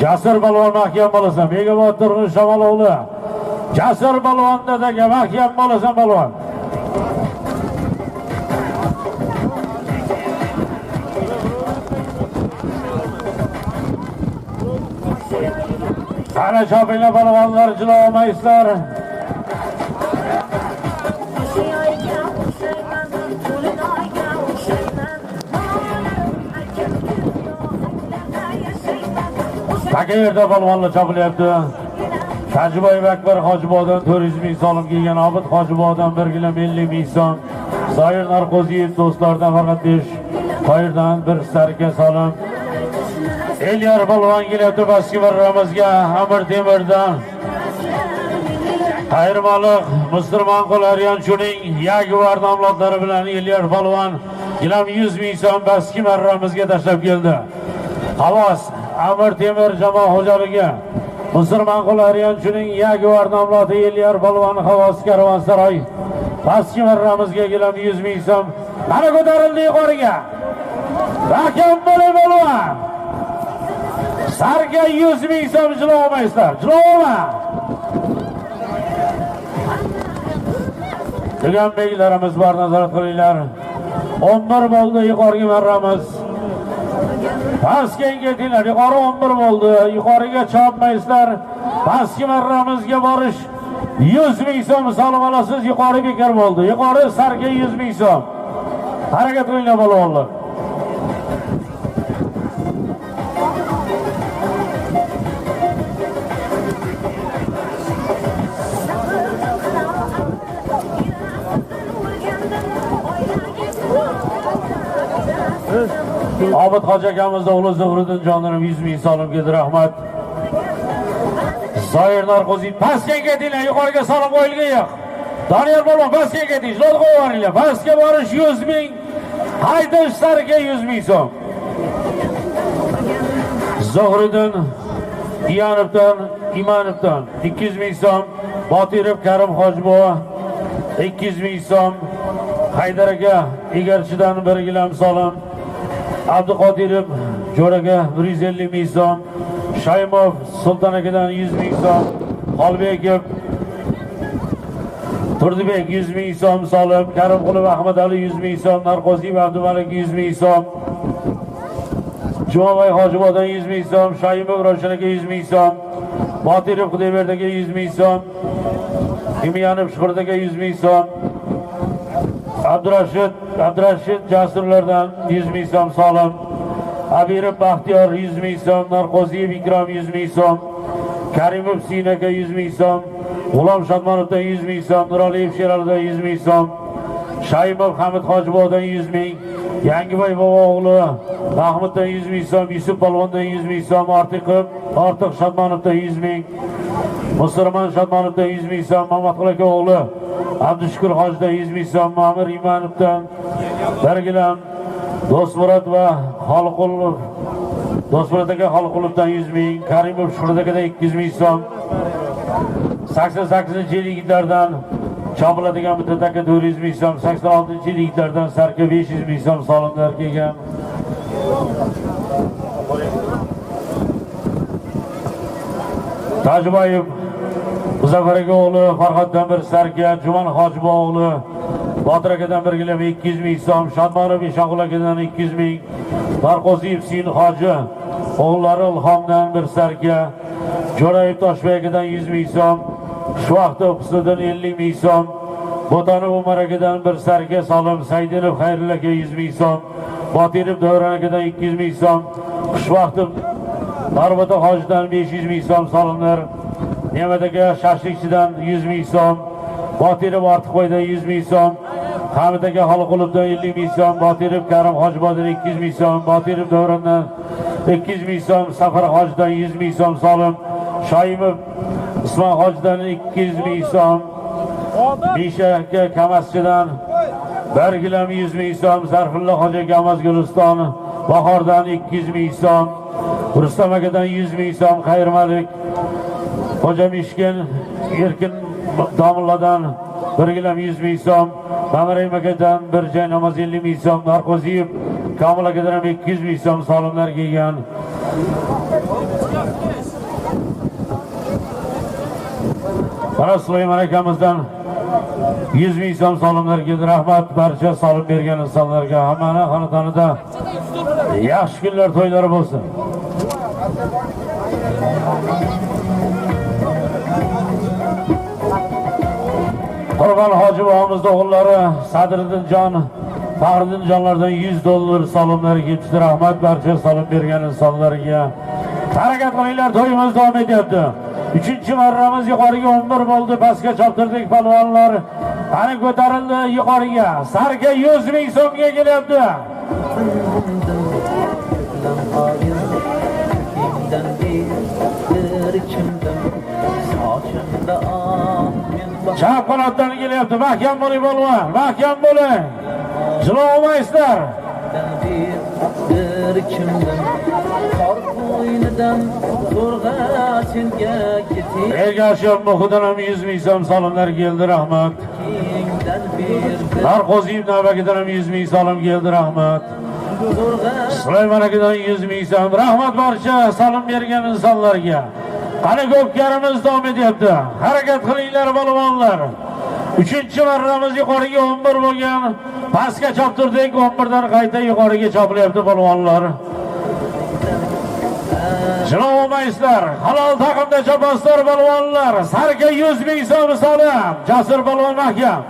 Jasur polvon mahkam bo'lasan. Begobod Turg'un Shamol o'g'li. Jasur polvon dadaga mahkam bo'lasan polvon. Ana chopinglar polvonlar, jilovmaysizlar. Takayerda polvonlar chopilyapti. Tajiboyev Akbar Hojibodan 400 ming solim kelgan, Obid Hojibodan 1 gilam 50 ming so'm, Zoir Narqo'ziyev do'stlardan faqat 5, Qoyirdan 1 sarka solim. Elyar polvon kelyapti pastki marramizga, Amir Temirdan Qayrmaliq Mustirman qo'laryan shuning Yaguar nomlodlari bilan Elyar polvon gilam 100 ming so'm pastki marramizga tashlab keldi. Havos Amir Temir jamoa xo'jaligi musulmon qo'lariyanchining yaguar nomloti Elyar polvon havosi karvonsaroy pastki marramizga kelam 100 ming so'm. Mana ko'tarildi yuqoriga. Rakam polvon. Sarga 100 ming so'm jilomaysizlar. Jiloma. Degan beklarimiz bor, nazorat qilinglar. 11 bo'ldi yuqoriga marramiz. Pastga ingetinglar, yuqori 11 bo'ldi. Yuqoriga chopmaysizlar. Pastki marramizga borish 100 ming so'm solim olasiz. Yuqori bekor bo'ldi. Yuqori sarga 100 ming so'm. Harakat qilinglar polvonlar. Obid Hoji akamizda o'g'li Zuhriddin jonlarim 100 ming so'mga rahmat. Zoir Narqo'ziy pastga ketinglar, yuqoriga solib qo'yilgan yo'q. Doniyor polvon pastga keting, yo'l qo'yib yuboringlar. Pastga borish 100 ming, qaytish sarga 100 ming so'm. Zuhriddin Imanovdan 200 ming so'm, Botirov Karim Hojibova 200 ming so'm, Haydar aka Egarchidan 1 gilam so'm. Abduqodirov Jo'raga 150 ming so'm, Shaymov Sulton akadan 100 ming so'm, Xolbekov Turdibek 100 ming so'm solim, Karimqulov Ahmad Ali 100 ming so'm, Narqo'ziy Abdumalik 100 ming so'm, Jumoboy Hojibodan 100 ming so'm, Shaymov Ravshan aka 100 ming so'm, Botirov Xudoyberdiga 100 ming so'm, Imyanov Shuhurdaga 100 ming so'm, Abdurashid Jasurlardan 100 ming so'm solim, Abirov Baxtiyor 100 ming so'm, Narqo'ziyev Ikrom 100 ming so'm, Karimov Sinaga 100 ming so'm, G'ulom Shodmonovdan 100 ming so'm, Nuraliyev Sheralidan 100 ming so'm, Shaymov Hamid Hojibodan 100 ming, Yangiboy bobo o'g'li Mahmuddan 100 ming so'm, Yusuf polvondan 100 ming so'm, Ortiq Shodmonovdan 100 ming, Musulmon Shodmonovdan 100 ming so'm, Mamatqul aka o'g'li Abdushukur Hojidan 100 ming so'm, Ma'mur Imanovdan 1 gilam, Do'stmurod va Xoliqulov Do'stmurod aka Xoliqulovdan 100 ming, Karimov Shuhrat akadan 200 ming so'm, 88-yil yigitlardan chopiladigan bitta taka 400 ming so'm, 86-yil yigitlardan sarka 500 ming so'm solimlar kelgan. Tojiboyev Muzaffar aka o'g'li Farhoddan 1 sarka, Juman Hojiboy o'g'li Botir akadan 1 gilam 200 ming so'm, Shodmonov Ishonqul akadan 200 ming, Narqo'ziyev Sin Hoji o'g'illari Ilhomdan 1 sarka, Jo'rayev Toshbek akadan 100 ming so'm, Shuvaxtov Husniddin 50 ming so'm, Bo'tonov Umar akadan 1 sarka solim, Saydinov Xayrullo aka 100 ming so'm, Botirov Davron akadan 200 ming so'm, Xushvaqtov Marbota Hojidan 500 ming so'm solimlar, Ne'mat aka Shashlikchidan 100 ming so'm, Botirov Ortiqboydan 100 ming so'm, Hamid aka Xoliqulovdan 50 ming so'm, Botirov Karim Hojibodan 200 ming so'm, Botirov Davrondan 200 ming so'm, Safar Hojidan 100 ming so'm solim, Shoimov Usmon Hojidan 200 ming so'm, Misha aka Kamaschidan 1 gilam 100 ming so'm, Zarfullo Hoji Kamas Guliston Bahordan 200 ming so'm, Rustam akadan 100 ming so'm, Xayrmalik Xo'ja Mishkin Erkin Domilladan 1 gilam 100 ming so'm, Mamarim akadan 1 joy namoz 50 ming so'm, Narqo'ziyev Komil akadan 200 ming so'm solimlar kelgan. Mana Sulaymon akamizdan 100 ming so'm solimlar keldi. Rahmat barcha solim bergan insonlarga, hammani xonadonida yaxshi kunlar, to'ylari bo'lsin. Qurbon Hoji bobomizni o'g'illari Sadriddinjon, Faxriddinjonlardan 100 dollar solimlar keldi. Rahmat barcha solim bergan insonlarga. Harakat qilinglar, to'yimiz davom etyapti. 3-marramiz yuqoriga 11 bo'ldi, pastga choptirdik palvonlar. Qani ko'tarildi yuqoriga. Sarga 100 ming so'mga kelyapti. Chap qanotdan kelyapti. Mahkam bo'ling polvon, mahkam bo'ling. Jilolmaysizlar. Oynadan zorga senga keting. Ergashim Muhuddan ham 100 ming so'm salomlar keldi, rahmat. Narqo'ziyev navbagidan ham 100 ming salom keldi, rahmat. Sulaymon akadan 100 ming so'm, rahmat barcha salom bergan insonlarga. Qani ko'pkarimiz davom etyapti. Harakat qilinglar balvonlar. 3-marramiz yuqoriga 11 bo'lgan. Pastga choptirdik, 11dan qayta yuqoriga chopilyapti balvonlar. Janob mayslar, halol taqimda chopaslar balvonlar. Sarga 100 ming so'm salom. Jasur balvon mahkam.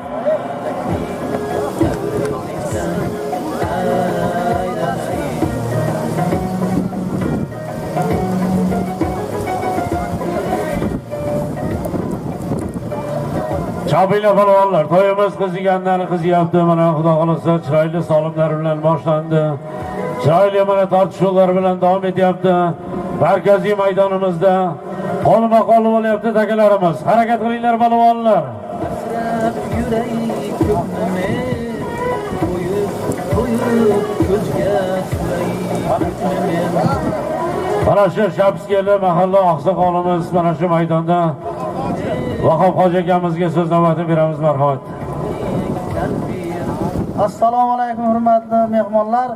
Chopinglar balvonlar, to'yimiz qizigandan qizyapti. Mana Xudo xolasa chiroyli salomlar bilan boshlandi. Chiroyli mana tortishuvlar bilan davom etyapti. Markaziy maydonimizda qo'lma-qo'l bo'lyapti takalarimiz. Harakat qilinglar balvonlar. Mana shu Shapskeli mahalla oqsoqolimiz mana shu maydonda Vahob hoji akamizga so'z navbatini beramiz, marhamat. Assalomu alaykum hurmatli mehmonlar.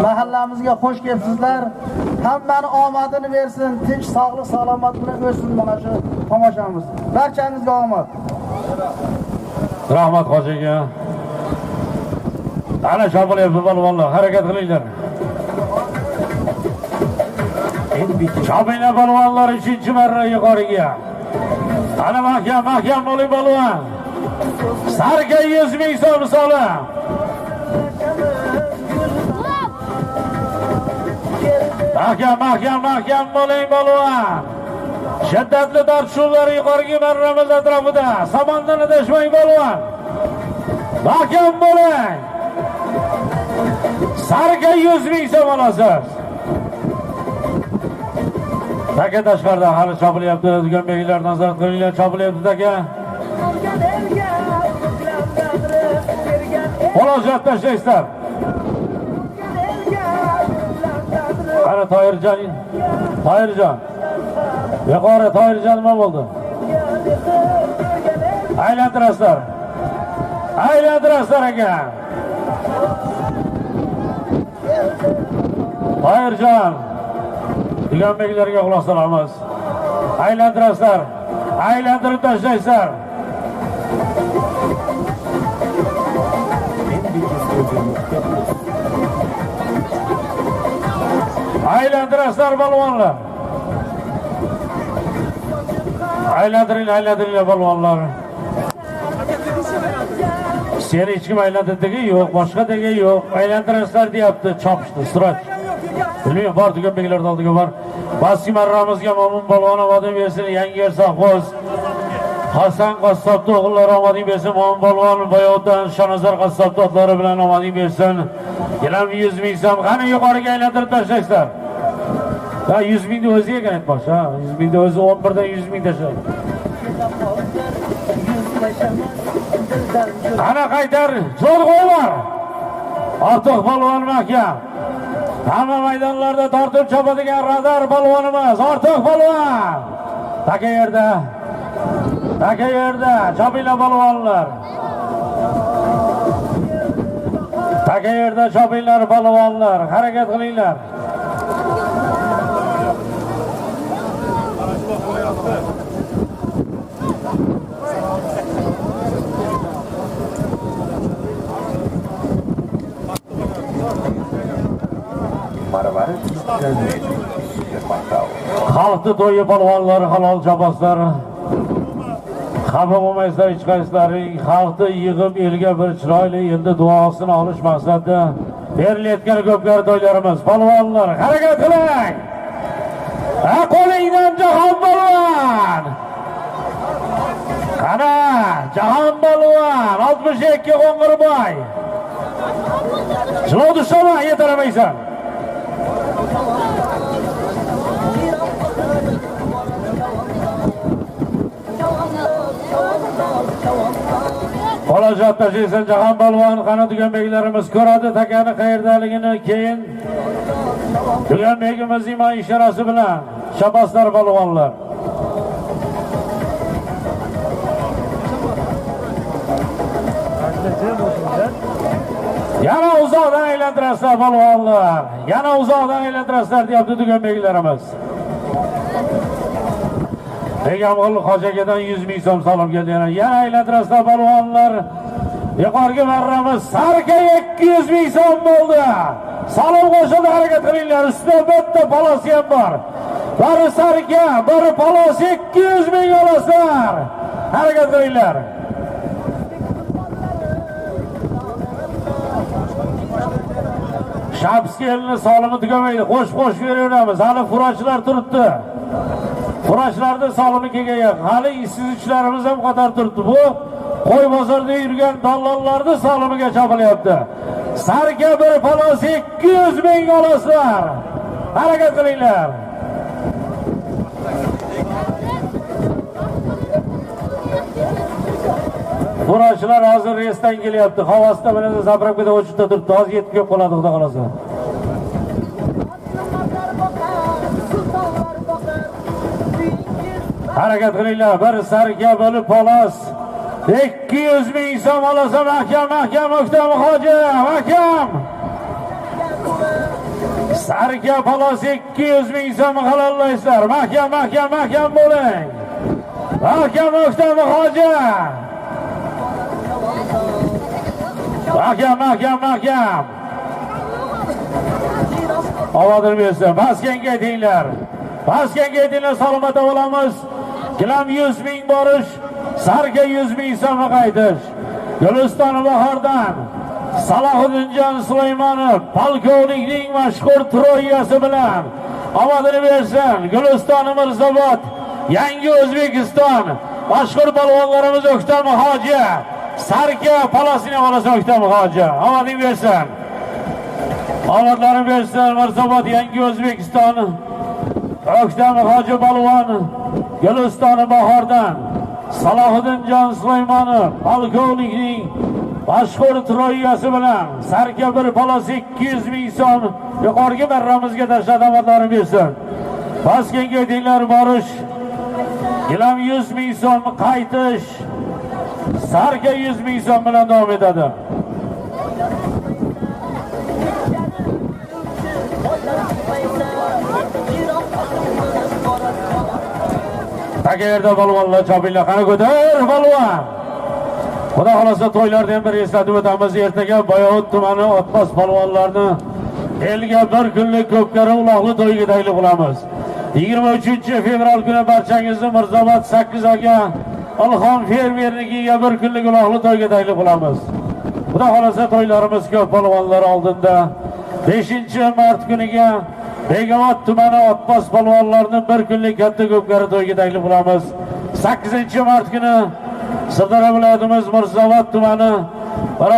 Mahallamizga xush kelibsizlar. Hammani omadini bersin, tinch, sog'lik, salomat bilan o'tsin mana shu tomoshamiz. Barchangizga omad. Rahmat hojiga. Ana chopilyapti balvonlar, harakat qilinglar. Chopinglar balvonlar 3-marra yuqoriga. Ana mahkam bo'ling balvon. Sarga 100 ming so'm salom. Mahkam bo'ling balvon. Shiddatli tortishuvlar yuqorgi marramiz atrofida. Samondan adashmang balvon. Mahkam bo'ling. Sarga 100 ming so'm olasiz. Taka tashqarida hali chopilyapti. Duganbeklar nazorat qilinglar, chopilyapti taka. Murojaat tashlaysizlar. Qani Toyirjon. Yuqori Toyirjon nima bo'ldi? Aylantirasizlar aka. Toyirjon. Duganbeklarga quloq solamiz. Aylantirasizlar. Aylantirib tashlaysizlar. Aylantirasizlar balvonlar. Aylantiringlar balvonlar. Seni hech kim aylantirdigi yo'q, boshqa degi yo'q. Aylantirasizlar deyapti, chopishdi, surat. Bilmayman, bor Duganbeklarning oldiga bor. Baski marramizga Mo'min balvon omadini bersin, Yangiyer sovxoz. Hasan qassobning o'g'illari omadini bersin, Mo'min balvon Boyovdan Shonazar qassobning otlari bilan omadini bersin. Kelam 100 ming so'm, qani yuqoriga aylantirib tashlaysizlar. Ha 100 mingni o'ziga ekan aytmoqchi, ha 100 mingni o'zi 11dan 100 ming tashlaydi. Qani qaytar, zo'r qo'ylar. Ortiq balvon mahkam. Hamma maydonlarda tortib chopadigan radar balvonimiz Ortiq balvon. Taka yerda, chopinglar balvonlar. Taka yerda chopinglar balvonlar, harakat qilinglar. Xalqni to'yi polvonlari, halol chopaslar. Xafa bo'lmaysizlar hech qaysilaring. Xalqni yig'ib elga bir chiroyli endi duosini olish maqsadida berilayotgan ko'pkari to'ylarimiz. Polvonlar, harakat qiling. Qo'lingdan Jahon polvon. Qana, Jahon polvon 62 Qo'ng'irboy. Jilodi shoma yetaramaysan. Murojaat tashlaysan Jahon polvon. Qani Duganbeklarimiz ko'radi takani qayerdaligini keyin Tugan begimiz iymon ishorasi bilan Shabaslar polvonlar. Yana uzoqdan aylantirasizlar polvonlar. Yana uzoqdan aylantirasizlar deyapti tugan beglarimiz. Pegamol Hoji akadan 100 ming so'm salom keldi. Yana aylantirasizlar polvonlar. Yuqorgi marramiz Sarka 200 ming so'm bo'ldi. Salom qo'shildi, harakat qilinglar. Ustida bitta palosi ham bor. Bari Sarka, bari palos 200 ming olasizlar. Harakat qilinglar. Shabski elini solimi tugamaydi. Qo'shib beraveramiz. Hali furachlar turibdi. Furachlarda solimi kelgan. Hali ishsizliklarimiz ham qator turibdi. Bu qo'y bozorda yurgan dallollarni solimiga chopilyapti. Sarka bir palos 200 ming olasizlar. Harakat qilinglar. Furachlar hozir resdan kelyapti. Havosda mana zapravkada o'chib turibdi. Hozir yetib kelib qoladi, xudo xolasa. Harakat qilinglar. Bir Sarka bo'lib palos 200 ming so'm olasa mahkam O'ktam Hoji, mahkam. Sarka palos 200 ming so'm halollaysizlar. Mahkam bo'ling. Mahkam O'ktam Hoji. Mahkam. Ovozini bersin. Pastga aytinglar. Salomata bo'lamiz. Gilam 100 ming borish, Sarka 100 ming so'mga qaytish. Guliston Bahordan Salohiddinjon Sulaymonov polkovnikning mashhur troyasi bilan ovozini bersin. Guliston Mirzobod, Yangi O'zbekiston mashhur polvonlarimiz O'ktam Hoji. Sarka palosini olasa O'ktam Hoji. Ovozini bersin. Omadlarini bersin. Mirzobod, Yangi O'zbekiston O'ktam Hoji polvon. Guliston Bahordan Salohiddinjon Sulaymonov polkovnikning mashhur troyasi bilan Sarka bir palos 200 ming so'm yuqorgi marramizga tashlab omadlarini bersin. Pastga aytinglar borish. Gilam 100 ming so'm qaytish. Sarka 100 ming so'm bilan davom etadi. Tagerda polvonlar chopinglar, qani ko'tar polvon. Xudo xolasa to'ylardan bir eslatib o'tamiz. Ertaga Boyovut tumani Otbos polvonlarni elga bir kunlik ko'pkari uloqli to'yiga taklif qilamiz. 23 fevral kuni barchangizni Mirzobod 8 aka Ilhom fermernikiga bir kunlik uloqli to'yiga taklif qilamiz. Xudo xolasa to'ylarimiz ko'p polvonlar oldinda. 5-mart kuniga Begobod tumani Otbos polvonlarni bir kunlik katta ko'pkari to'yiga taklif qilamiz. 8-mart kuni Sirdaryo viloyatimiz Mirzobod tumani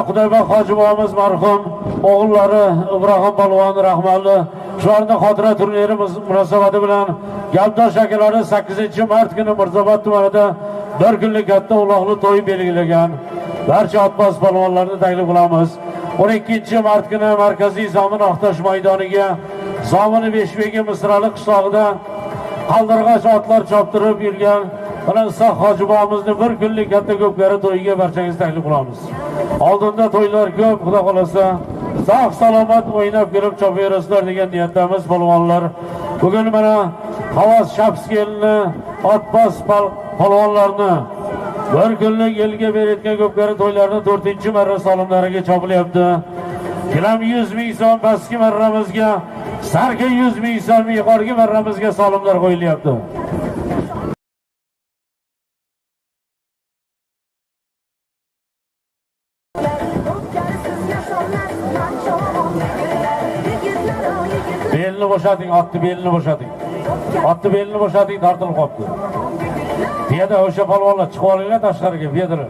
Xudoybek Hoji bobomiz marhum o'g'illari Ibrohim polvon rahmatli shularni xotira turniri munosabati bilan Gavdosh akalari 8-mart kuni Mirzobod tumanida bir kunlik katta uloqli to'y belgilagan. Barcha Otbos polvonlarni taklif qilamiz. 12-mart kuni markaziy Zomin Oqtosh maydoniga Zomini Beshbegi Misrali qishlog'ida qaldirg'ach otlar choptirib yurgan Isoq Hoji bobomizni bir kunlik katta ko'pkari to'yiga barchangizni taklif qilamiz. Oldinda to'ylar ko'p, xudo xolasa sog' salomat o'ynab kelib chopaverasizlar degan niyatdamiz polvonlar. Bugun mana Havas Shabskielni Otbos polvonlarni bir kunlik elga berayotgan ko'pkari to'ylarni 4-marra solimlariga chopilyapti. Gilam 100 ming so'm pastki marramizga, Sarka 100 ming so'm yuqorgi marramizga solimlar qo'yilyapti. Belni bo'shating, otni belini bo'shating. Otni belini bo'shating, tortilib qolibdi. Piyoda o'sha polvonlar chiqib olinglar tashqariga, piyodalar.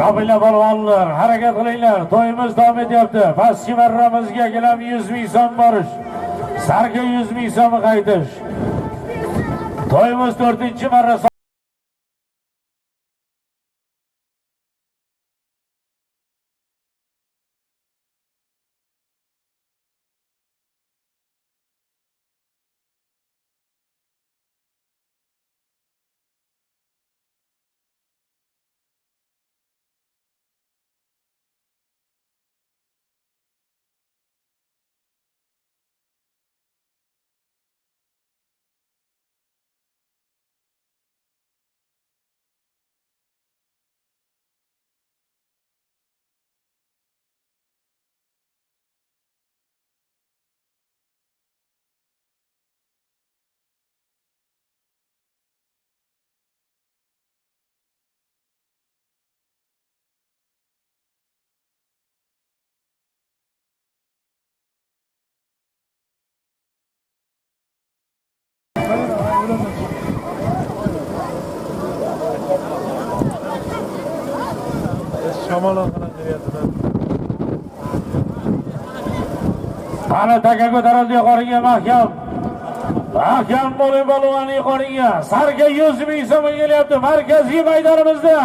Chopinglar polvonlar, harakat qilinglar. To'yimiz davom etyapti. Pastki marramizga kelam 100 ming so'm borish. Sarga 100 ming so'm qaytish. To'yimiz 4-marra Ana taka ko'tarildi yuqoriga mahkam. Mahkam bo'ling polvon yuqoriga. Sarga 100 ming so'm kelyapti markaziy maydonimizda.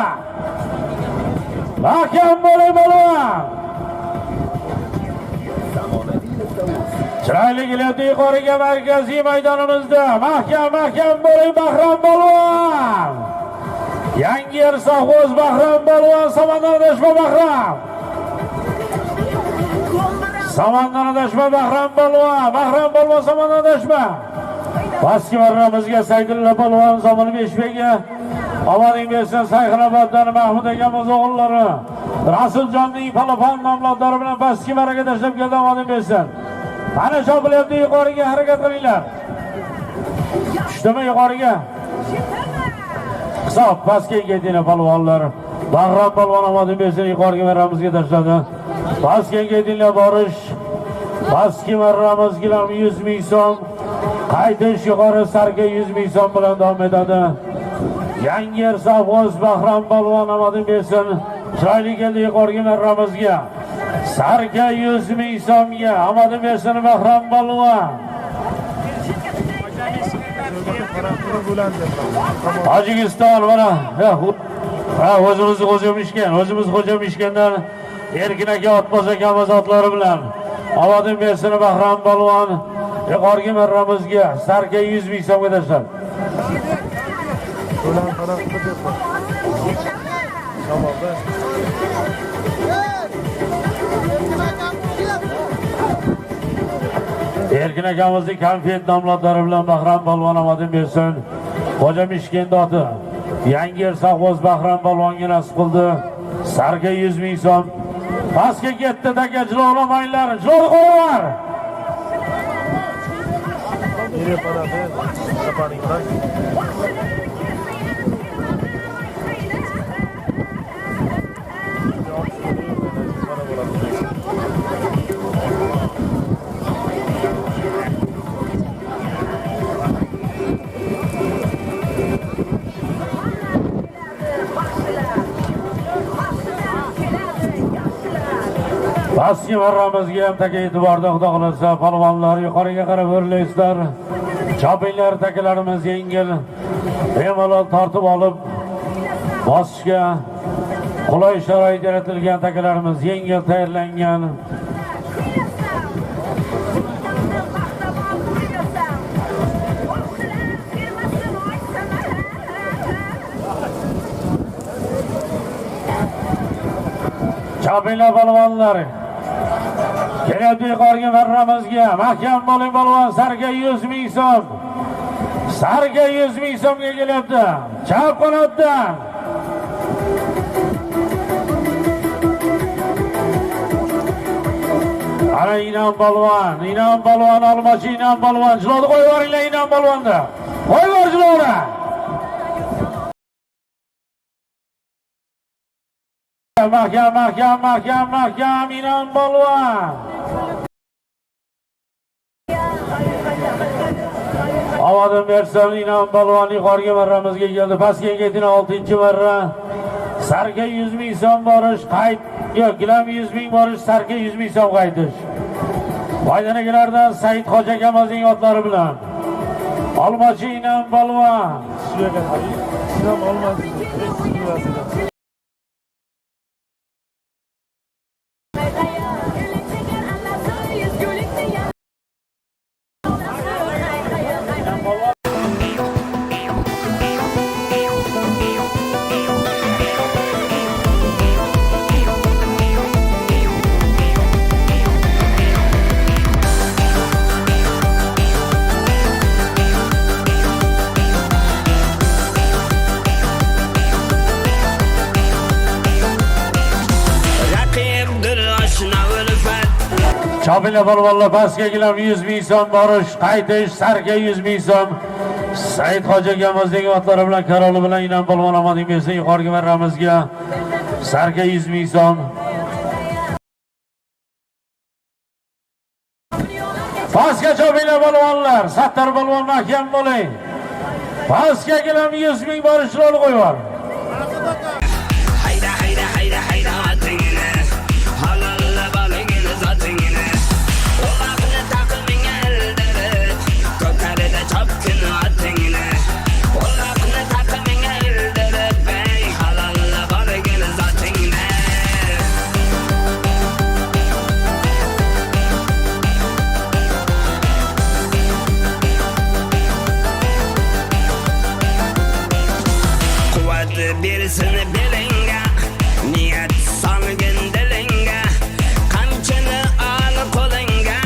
Mahkam bo'ling polvon. Chiroyli kelyapti yuqoriga markaziy maydonimizda. Mahkam bo'ling Bahrom polvon. Yangi yer sovg'oz Bahrom polvon Samandardashma Bahrom. Samandardashma Bahrom polvon Samandardashma. Pastki marramizga Saydulla polvon Zamon Beshbekga omading bersin. Sayxunoboddan Mahmud akamiz o'g'illari Rasuljonning polapon nomlodlari bilan pastki marraga tashlab keldi. Omading bersin. Mana chopilyapti yuqoriga, harakat qilinglar. Tushdimi yuqoriga? Hisob pastga ketdinglar polvonlar. Bahrom polvon omading bersin, yuqoriga marramizga tashladi. Pastga ketdinglar borish. Pastki marramizga 100 ming so'm. Qaytish yuqori sarga 100 ming so'm bilan davom etadi. Yangi yer sovg'oz Bahrom polvon omading bersin. Chiroyli keldi yuqoriga marramizga. Sarga 100 ming so'mga omading bersin Bahrom polvon. Tojikiston mana o'zimiz xo'jamishkandan Erkin aka Otboz akamiz otlari bilan omading bersin Bahrom polvon. Yuqoriga marramizga sarga 100 ming so'mga tashlab. Erkin akamizning konfet nomlodlari bilan Bahrom polvon omading bersin. Xo'jamishkan doti. Yangi yer sovg'oz Bahrom polvonga nasib qildi. Sarga 100 ming so'm. Pastga ketdi taka jilovlamanglar. Jilov qo'yinglar. Pastki marramizga ham taka e'tiborda xudo xolasa polvonlar yuqoriga qarab o'rlaysizlar. Chopinglar takalarimiz yengil. Bemalol tortib olib bosishga qulay sharoit yaratilgan takalarimiz yengil tayyorlangan. Chopinglar polvonlar. Kelyapti yuqoriga marramizga. Mahkam bo'ling polvon. Sarga 100 ming so'm. Sarga 100 ming so'mga kelyapti. Chap qanotdan. Ana Inom polvon, Almachi Inom polvon. Jilovni qo'yib yuboringlar Inom polvonni. Qo'yib yubor jilovni. Mahkam Inom polvon. Omading bersin Inom polvon yuqoriga marramizga keldi. Pastga ketdina 6-marra. sarga 100 ming so'm borish qayt, yo'q, gilam 100 ming borish, sarga 100 ming so'm qaytish. Foydanikilardan Said Hoji akamizning otlari bilan Olmachi Inom Balvon. Chopila balvonlar pastga gilam 100 ming so'm borish, qaytish, sarga 100 ming so'm. Said Hoji akamizning otlari bilan Karoli bilan Inom balvon omading bersin yuqoriga marramizga. Sarga 100 ming so'm. Pastga chopila balvonlar, Sattar balvon mahkam bo'ling. Pastga gilam 100 ming borish yo'li qo'yar. Hayda hayda hayda hayda atingine halalla baligini zatingine Olaqni taqiming eldirib ko'karida chopkin atingine Olaqni taqiming eldirib bey halalla baligini zatingine Quvvat bersini belinga niyat solgin dilinga qamchini ol qo'linga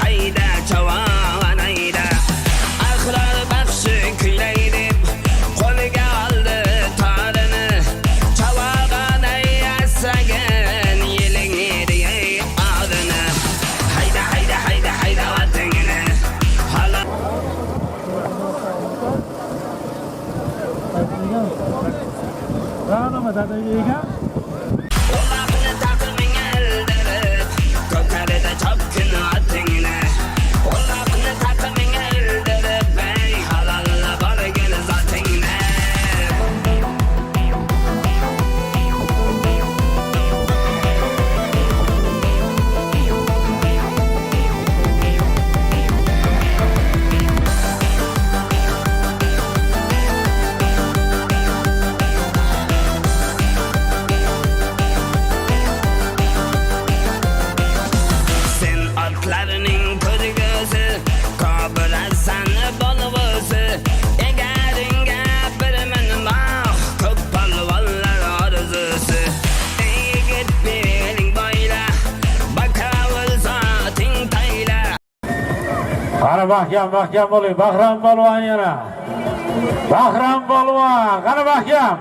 hayda chavan hayda ahrar baxshi kuylay deb qo'liga oldi torini chavagan asragin yeling edi odini hayda hayda hayda hayda vatingini hala Olaqni taqiming eldirib ko'karida chopkin atingine Olaqni taqiming eldirib bey halalla baligini zatingine Sen otlarning ko'rgusi Qobilasan bolg'usi Egaringga bir minmoq ko'p polvonlar orzusi Yigit beling boyla Bakavul zoting tayla Qani mahkam bo'ling. Bahram balvon yana. Bahram balvon, qani mahkam.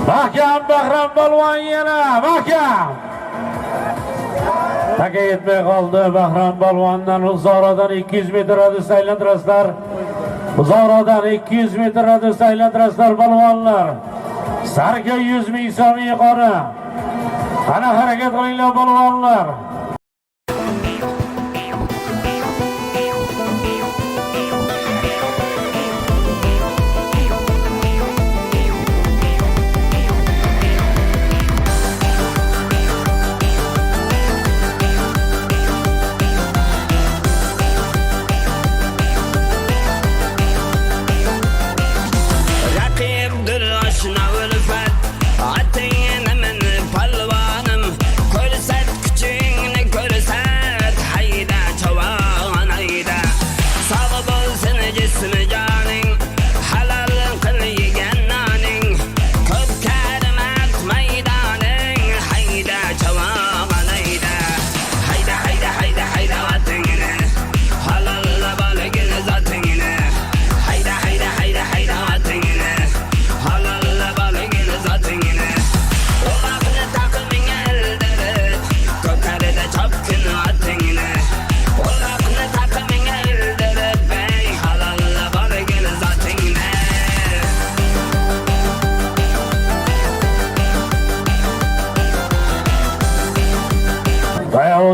Mahkam Bahram balvon yana, mahkam. Taka yetmay qoldi Bahram balvondan uzoqroqdan 200 metr radiusda aylantirasizlar. Uzoqroqdan 200 metr radiusda aylantirasizlar balvonlar. Sarga 100 ming so'm yuqori. Qani harakat qilinglar balvonlar. Raqibdir oshna ulfat atingini meni polvonim ko'rsat kuchingni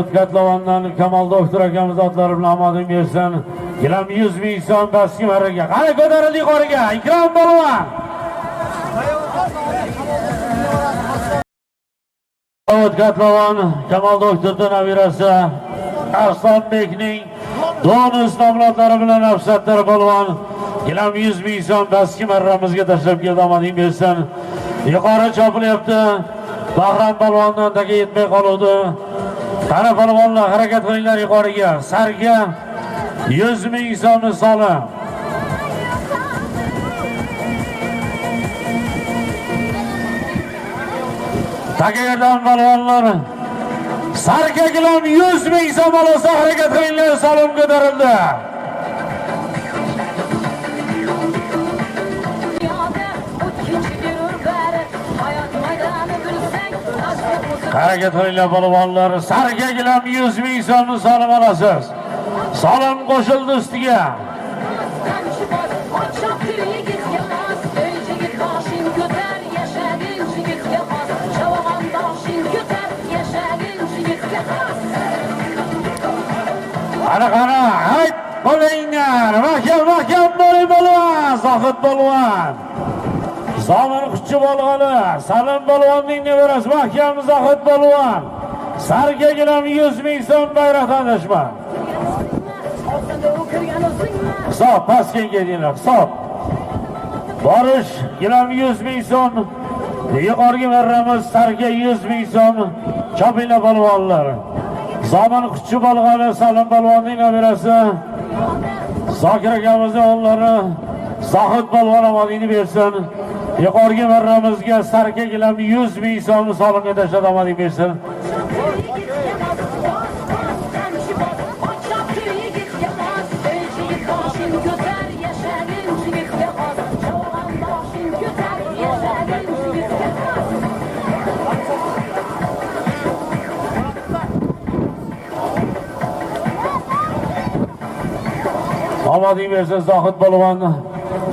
Davud Katlavandan Kamal doktor akamiz otlari bilan omading bersin. Gilam 100 ming so'm pastki marraga. Qani ko'tarildi yuqoriga. Ikrom polvon. Davud Katlavan Kamal doktorning nabirasi Arslonbekning bonus nomlari bilan afsatlar polvon. Gilam 100 ming so'm pastki marramizga tashlab keldi, omading bersin. Yuqori chopilyapti. Bahram polvondan taga yetmay qoldi. Qani polvonlar harakat qilinglar yuqoriga. Sarga 100 ming so'mni solim. Tagadan polvonlar sarga gilam 100 ming so'm olsa harakat qilinglar, solim ko'tarildi. Harakat qilinglar polvonlar, sarga gilam 100 ming so'mni solim olasiz. Solim qo'shildi ustiga. Qani, hayt bo'linglar. Mahkam bo'ling polvon, Zohid polvon. Zomin Quchchi bo'lg'ali, Salim polvonning nevarasi mahkam Zohid polvon. Sarga gilam 100 ming so'm bayroqdan tashma. Hisob pastga kelinglar, hisob. Borish gilam 100 ming so'm. Yuqoriga marramiz sarga 100 ming so'm. Chopinglar polvonlar. Zomin Quchchi bo'lg'ali, Salim polvonning nabirasi Zokir akamizning o'g'illari Zohid polvon omadingni bersin. Yuqoriga marramizga sarga gilam 100 ming so'mni solimga tashlab omading bersin. Omading bersin Zohid polvon,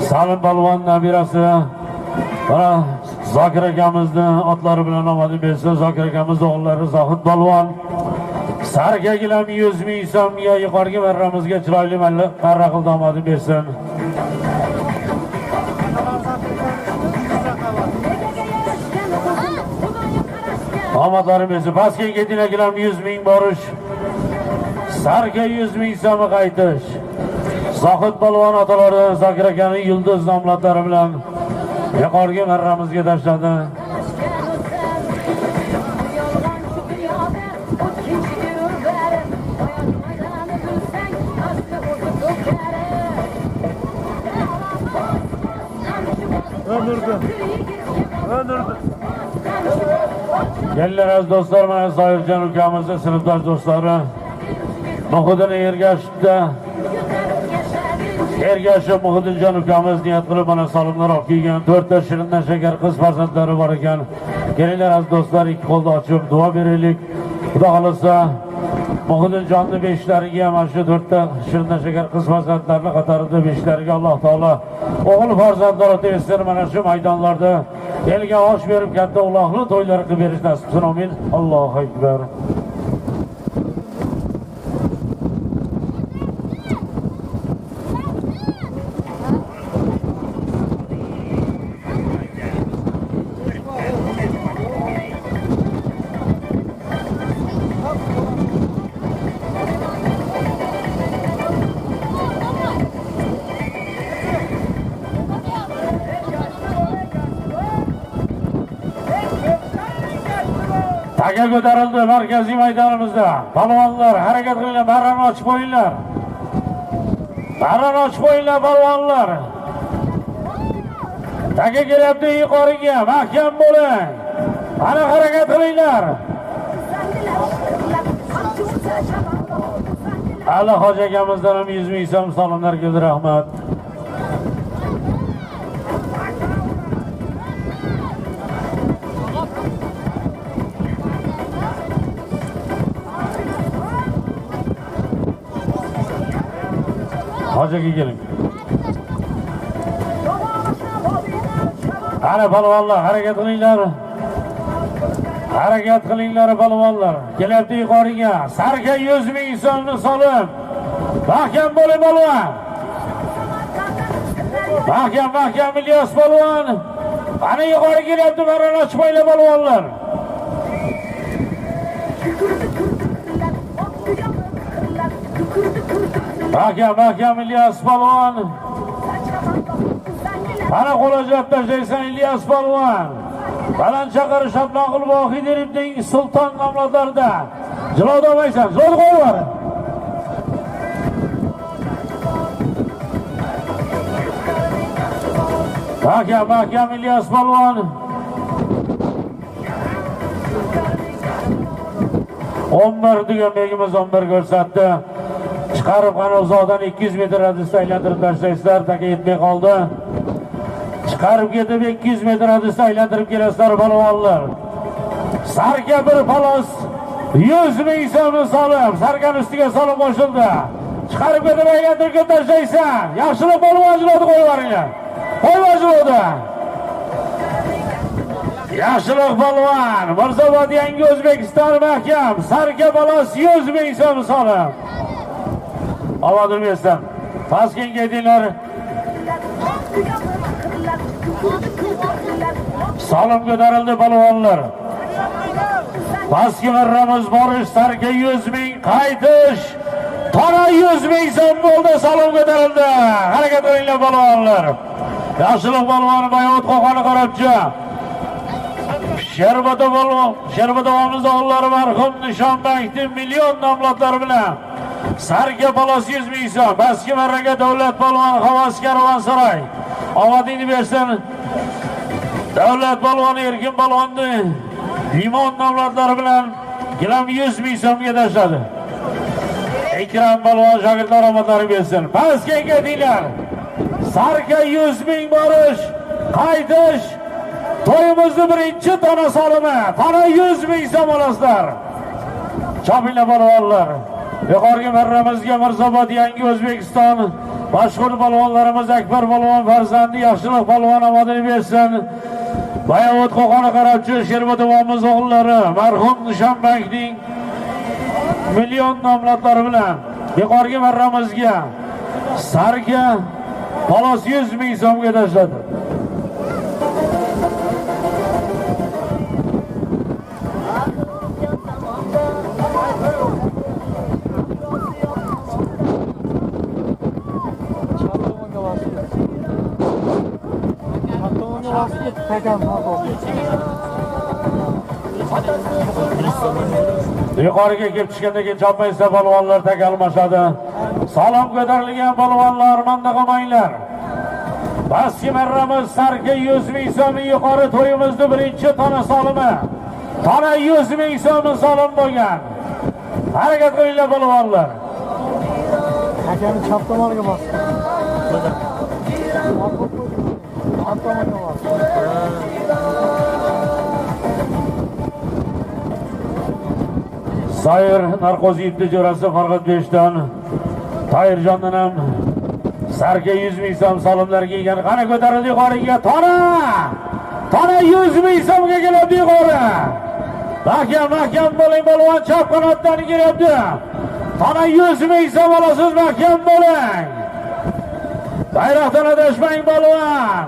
Salim polvon nabirasi. Mana Zokir akamizning otlari bilan omading bersin. Zokir akamizning o'g'illari Zohid polvon. Sarga gilam 100 ming so'mga yuqoriga marramizga chiroyli marra qildi, omading bersin. Omadlarim bersin. Pastga ketinglar, gilam 100 ming borish. Sarga 100 ming so'm qaytish. Zohid polvon otalari Zokir akaning yulduz nomlari bilan yuqoriga marramizga tashladi. Öldürdü. Geldiler az dostlar, mana Zoirjon ukamizning sinfdosh do'stlari. Muhiddin Ergashev Muhiddinjon ukamiz niyat qilib mana solimlar olib kelgan. 4 ta shirindan shakar qiz farzandlari bor ekan. Kelinglar az dostlar, ikki qo'lni ochib duo beraylik. Xudo xolasa Muhiddinjonni 5lariga ham shu 4 ta shirindan shakar qiz farzandlarini qatorida 5lariga Alloh taolo o'g'il farzandlar o'taysin. Mana shu maydonlarda elga osh berib katta uloqli to'ylar qilib berish nasib qilsin. Amin. Allohu akbar. Taga ko'tarildi markaziy maydonimizda. Polvonlar harakat qilinglar, barrani ochib qo'yinglar. Barrani ochib qo'yinglar polvonlar. Taga kelyapti yuqoriga, mahkam bo'ling. Mana harakat qilinglar. Ali hoji akamizdan ham 100 ming so'm solimlar keldi, rahmat. Hocaga keling. Ana polvonlar harakat qilinglar. Harakat qilinglar balvonlar. Kelyapti yuqoriga. Sarka 100 ming so'mni solib. Mahkam bo'ling balvon. Mahkam Ilyos balvon. Ana yuqori kelyapti baron ochmaylar balvonlar. Mahkam Ilyos balvon. Ana qo'lajab tashlaysan Ilyos balvon. Baland chaqirish Abdulqul Vohidirovning sulton nomlodlarida. Jiloda olmaysan, jiloda qo'yib. Mahkam Ilyos balvon. 11 degan begimiz 11 ko'rsatdi. Chiqarib qani uzoqdan 200 metr radiusda aylantirib tashlaysizlar, taka yetmay qoldi. Chiqarib ketib 200 metr radiusda aylantirib kelasizlar balvonlar. Sarka bir palos 100 ming so'mni solib, sarkan ustiga solib qo'shildi. Chiqarib ketib aylantirib tashlaysan. Yaxshilik balvonchilarni qo'yib yuboringlar. Qo'yib yubordi. Yaxshilik balvon, Mirzobod yangi O'zbekiston mahkam, sarka palos 100 ming so'm solib. Ovodim bersin. Pastga ketinglar. Salom ko'tarildi balvonlar. Pastga marramiz borish, sarka 100 ming, qaytish. Tona 100 ming so'm bo'ldi, salom ko'tarildi. Harakat qilinglar balvonlar. Yaxshilik balvoni Bayot Qo'qoni qarabchi. Sherbatovomiz o'g'illari marhum Nishonbekning million nomlodlari bilan sarka palos 100 ming so'm. Pastga marraga Davlat balvon Havas Karvonsaroy. Omadingni bersin. Davlat balvoni Erkin balvonni limon nomlodlari bilan gilam 100 ming so'mga tashladi. Ikram balvon shogirdlar omadlari bersin. Pastga ketinglar. Sarka 100 ming borish, qaytish. To'yimizni birinchi tona solimi. Tona 100 ming so'm olasizlar. Chopinglar balvonlar. Yuqorgi marramizga Mirzobod yangi O'zbekiston mashhur balvonlarimiz Akbar balvon farzandi Yaxshilik balvon omadini bersin. Bayot Qo'qoni qarabchi Sherbatovomiz o'g'illari marhum Nishonbekning million nomlodlari bilan yuqorgi marramizga sarka palos 100 ming so'mga tashladi. Yuqoriga kelib tushgandan keyin chopmaysa balvonlar taka almashadi. Salom ko'tarilgan balvonlar manda qolmanglar. Pastki marramiz sarka 100 ming so'm yuqori to'yimizni birinchi tona solimi. Tona 100 ming so'm solim bo'lgan. Harakat qilinglar balvonlar. Akani chap tomoniga bos. Sayr Narqoziyevni jo'rasi Farg'at Beshdan Tayirjondan ham sarka 100 ming so'm solimlarga kelgan. Qani ko'tarildi yuqoriga. Tona 100 ming so'mga keladi yuqori. Mahkam bo'ling balvon, chap qanotdan kelyapti. Tona 100 ming so'm olasiz, mahkam bo'ling. Bayroqdan adashmang balvon.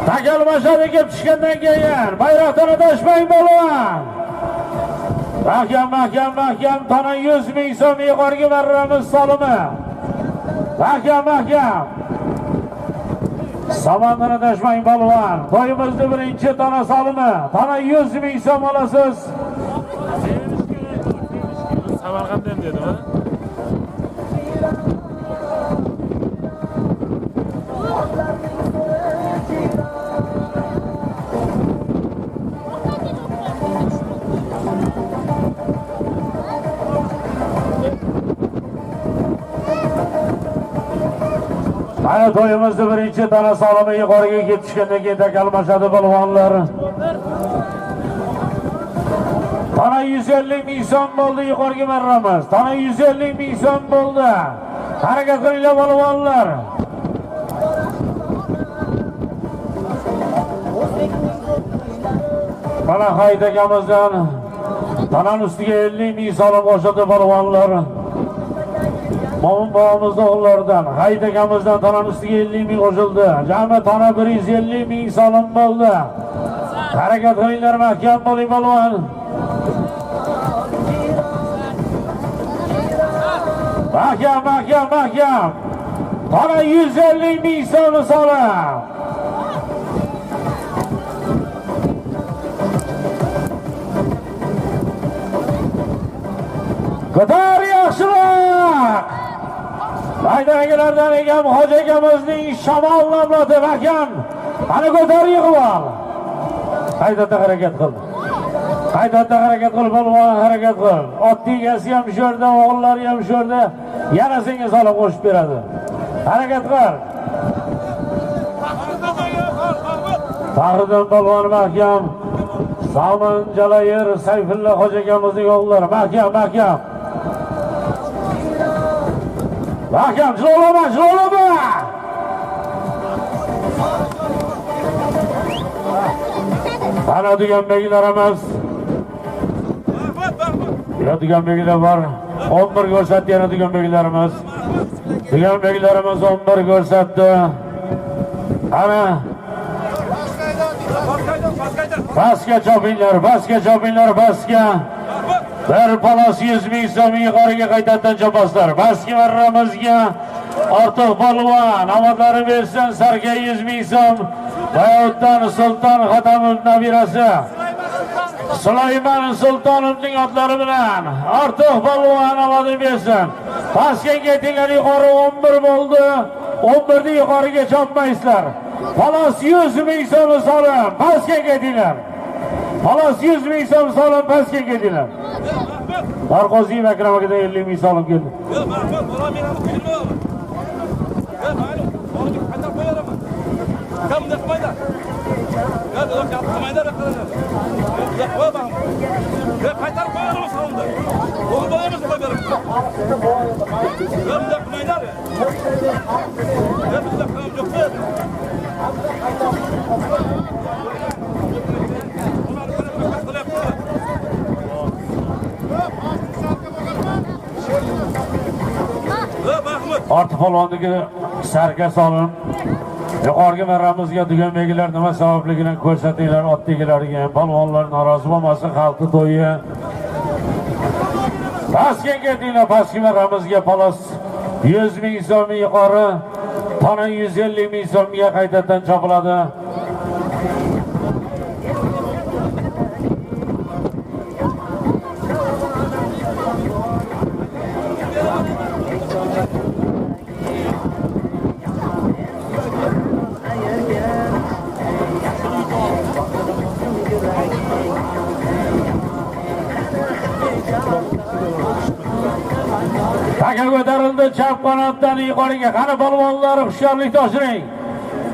Takalmashadi kelib tushgandan keyin. Bayroqdan adashmang balvon. Mahkam tona 100 ming so'm yuqoriga marramiz solimi. Mahkam. Samandan adashmang balvon. To'yimizni birinchi tona solimi. Tona 100 ming so'm olasiz. Samarqanddan dedim, ha? Mana to'yimizni birinchi tona solimi yuqoriga kelib tushgandan keyin takalmashadi balvonlar. Tona 150 ming so'm bo'ldi yuqoriga marramiz. Tona 150 ming so'm bo'ldi. Harakat qilinglar balvonlar. Mana Hayit akamizdan tanan ustiga 50 ming so'm qo'shadi polvonlar. Mo'min bobomizni o'g'illaridan Hayit akamizdan tanan ustiga 50 ming qo'shildi. Jami tana 150 ming so'm bo'ldi. Harakat qilinglar, mahkam bo'ling polvon. Mahkam. Tana 150 ming so'm so'lam. Ko'tar yaxshiroq. Maydagilardan egam Hoji akamizning shamol namlati mahkam. Ana ko'tar yig'ib ol. Haydatda harakat qil. Polvon, harakat qil. Ot egasi ham shu yerda, o'g'illari ham shu yerda. Yana senga solib qo'shib beradi. Harakat qil. Faxriddin polvon mahkam. Salman Jalayir, Sayfulla Hoji akamizning o'g'illari mahkam. Mahkam, jilovlama. Ana Duganbeklar emas. Yana Duganbeklar bor. 11 ko'rsatdi yana Duganbeklarimiz. 11 ko'rsatdi. Ana Basga chopinglar. Bir palos 100 ming so'm yuqoriga qaytadan chopasizlar. Baski marramizga ortiq polvon omadlari bersin, sarga 100 ming so'm. Bayotdan Sulton Xatamov nabirasi Sulaymon Sultonovning otlari bilan ortiq polvon omadi bersin. Baskiga ketinglar, yuqori 11 bo'ldi. 11 ni yuqoriga chopmaysizlar. Palos 100 ming so'm so'lam, pastga ketinglar. Palos 100 ming so'm so'lam, pastga ketinglar. Barqoziyev Akram akadan 50 ming so'm keldi. Ortiq polvonniki sarga solin. Yuqorgi marramizga Duganbeklar nima sababligini ko'rsatinglar, otdagilariga. Polvonlar norozi bo'lmasa, xalqni to'yi. Pastga ketinglar, pastki marramizga palos 100 ming so'm yuqori, tona 150 ming so'mga qaytadan chopiladi. Taka ko'tarildi chap qanotdan yuqoriga. Qani polvonlar hushyorlik toshiring.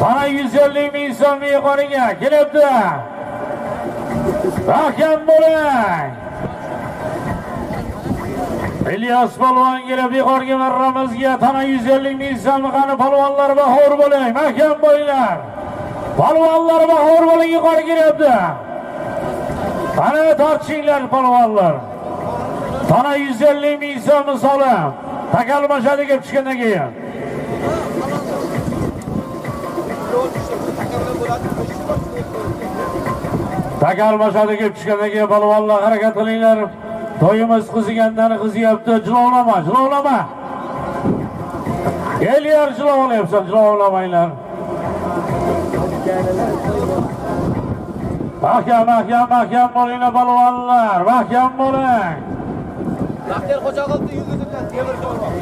Tana 150 ming so'm yuqoriga kelibdi. Rahim bo'ling. İlyas polvon kelib yuqoriga marramizga tana 150 ming so'm. Qani polvonlar bahor bo'ling. Mahkam bo'linglar. Polvonlar bahor bo'ling, yuqoriga kelyapti. Qani tortishinglar polvonlar. Tana 150 ming so'm so'lam. Takalmashadi kelib chiqqandan keyin. Takalmashadi kelib chiqqandan keyin polvonlar harakat qilinglar. To'yimiz qizigandan qiziyapti. Jilovlama. Eliyar jilovlayapsan, jilovlamanglar. Mahkam bo'linglar polvonlar, mahkam bo'ling.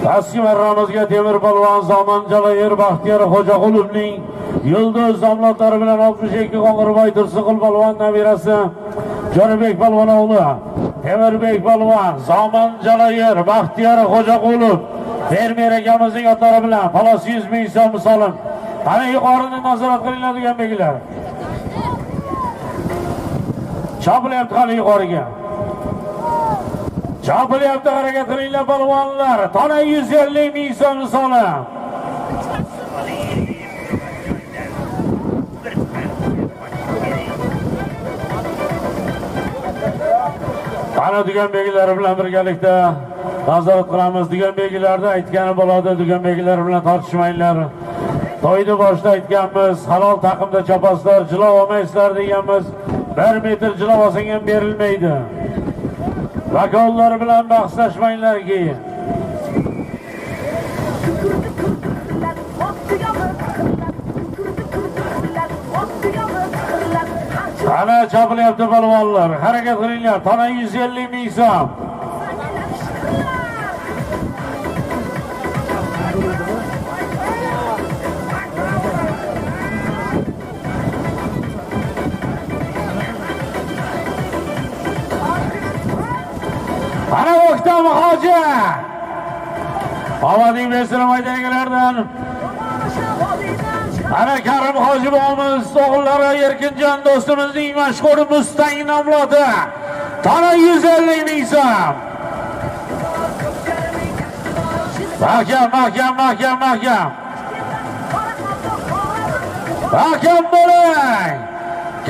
Pastki marramizga Temir polvon Zaman Jalayir Baxtiyor Xo'jaqulovning yulduz zamlotlari bilan 62 Qo'ng'irboy Tursunqul polvon nabirasi Jonibek polvon o'g'li Temirbek polvon Zaman Jalayir Baxtiyor Xo'jaqulov fermer akamizning otlari bilan palos 100 ming so'm so'lim. Qani yuqorini nazorat qilinglar deganbeklar. Chopilyapti qani yuqoriga. Chopilyapti, harakat qilinglar polvonlar. Tona 150 ming so'm so'lim. Ana Dugan begilar bilan birgalikda nazorat qilamiz. Dugan begilarda aytgani bo'ladi, Dugan begilar bilan tortishmanglar. To'yni boshida aytganmiz, halol taqimda chopasizlar, jilov olmaysizlar deganmiz. 1 metr jilov olsang ham berilmaydi. Vakollar bilan bahslashmanglar keyin. Ana chapilyapti balvonlar, harakat qilinglar. Tona 150 ming so'm. Ana O'ktam Hoji. Omading bersin maydagilardan. Ana Karim Hoji bobomiz o'g'illari Erkinjon do'stimizning mashhur Mustang nomlodi. Tona 150 ming so'm. Mahkam. Mahkam bo'ling.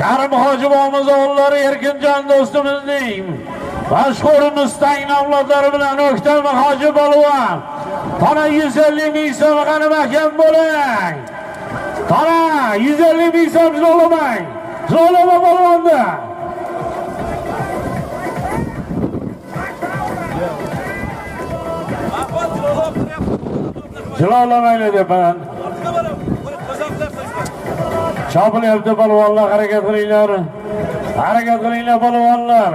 Karim Hoji bobomiz o'g'illari Erkinjon do'stimizning mashhur Mustang nomlodlari bilan O'ktam Hoji polvon. Tona 150 ming so'm, qani mahkam bo'ling. Tona 150 ming so'm zo'lamang. Zo'lama polvonni. Jilolamanglar deyapman. Chopilyapti polvonlar, harakat qilinglar. Harakat qilinglar polvonlar.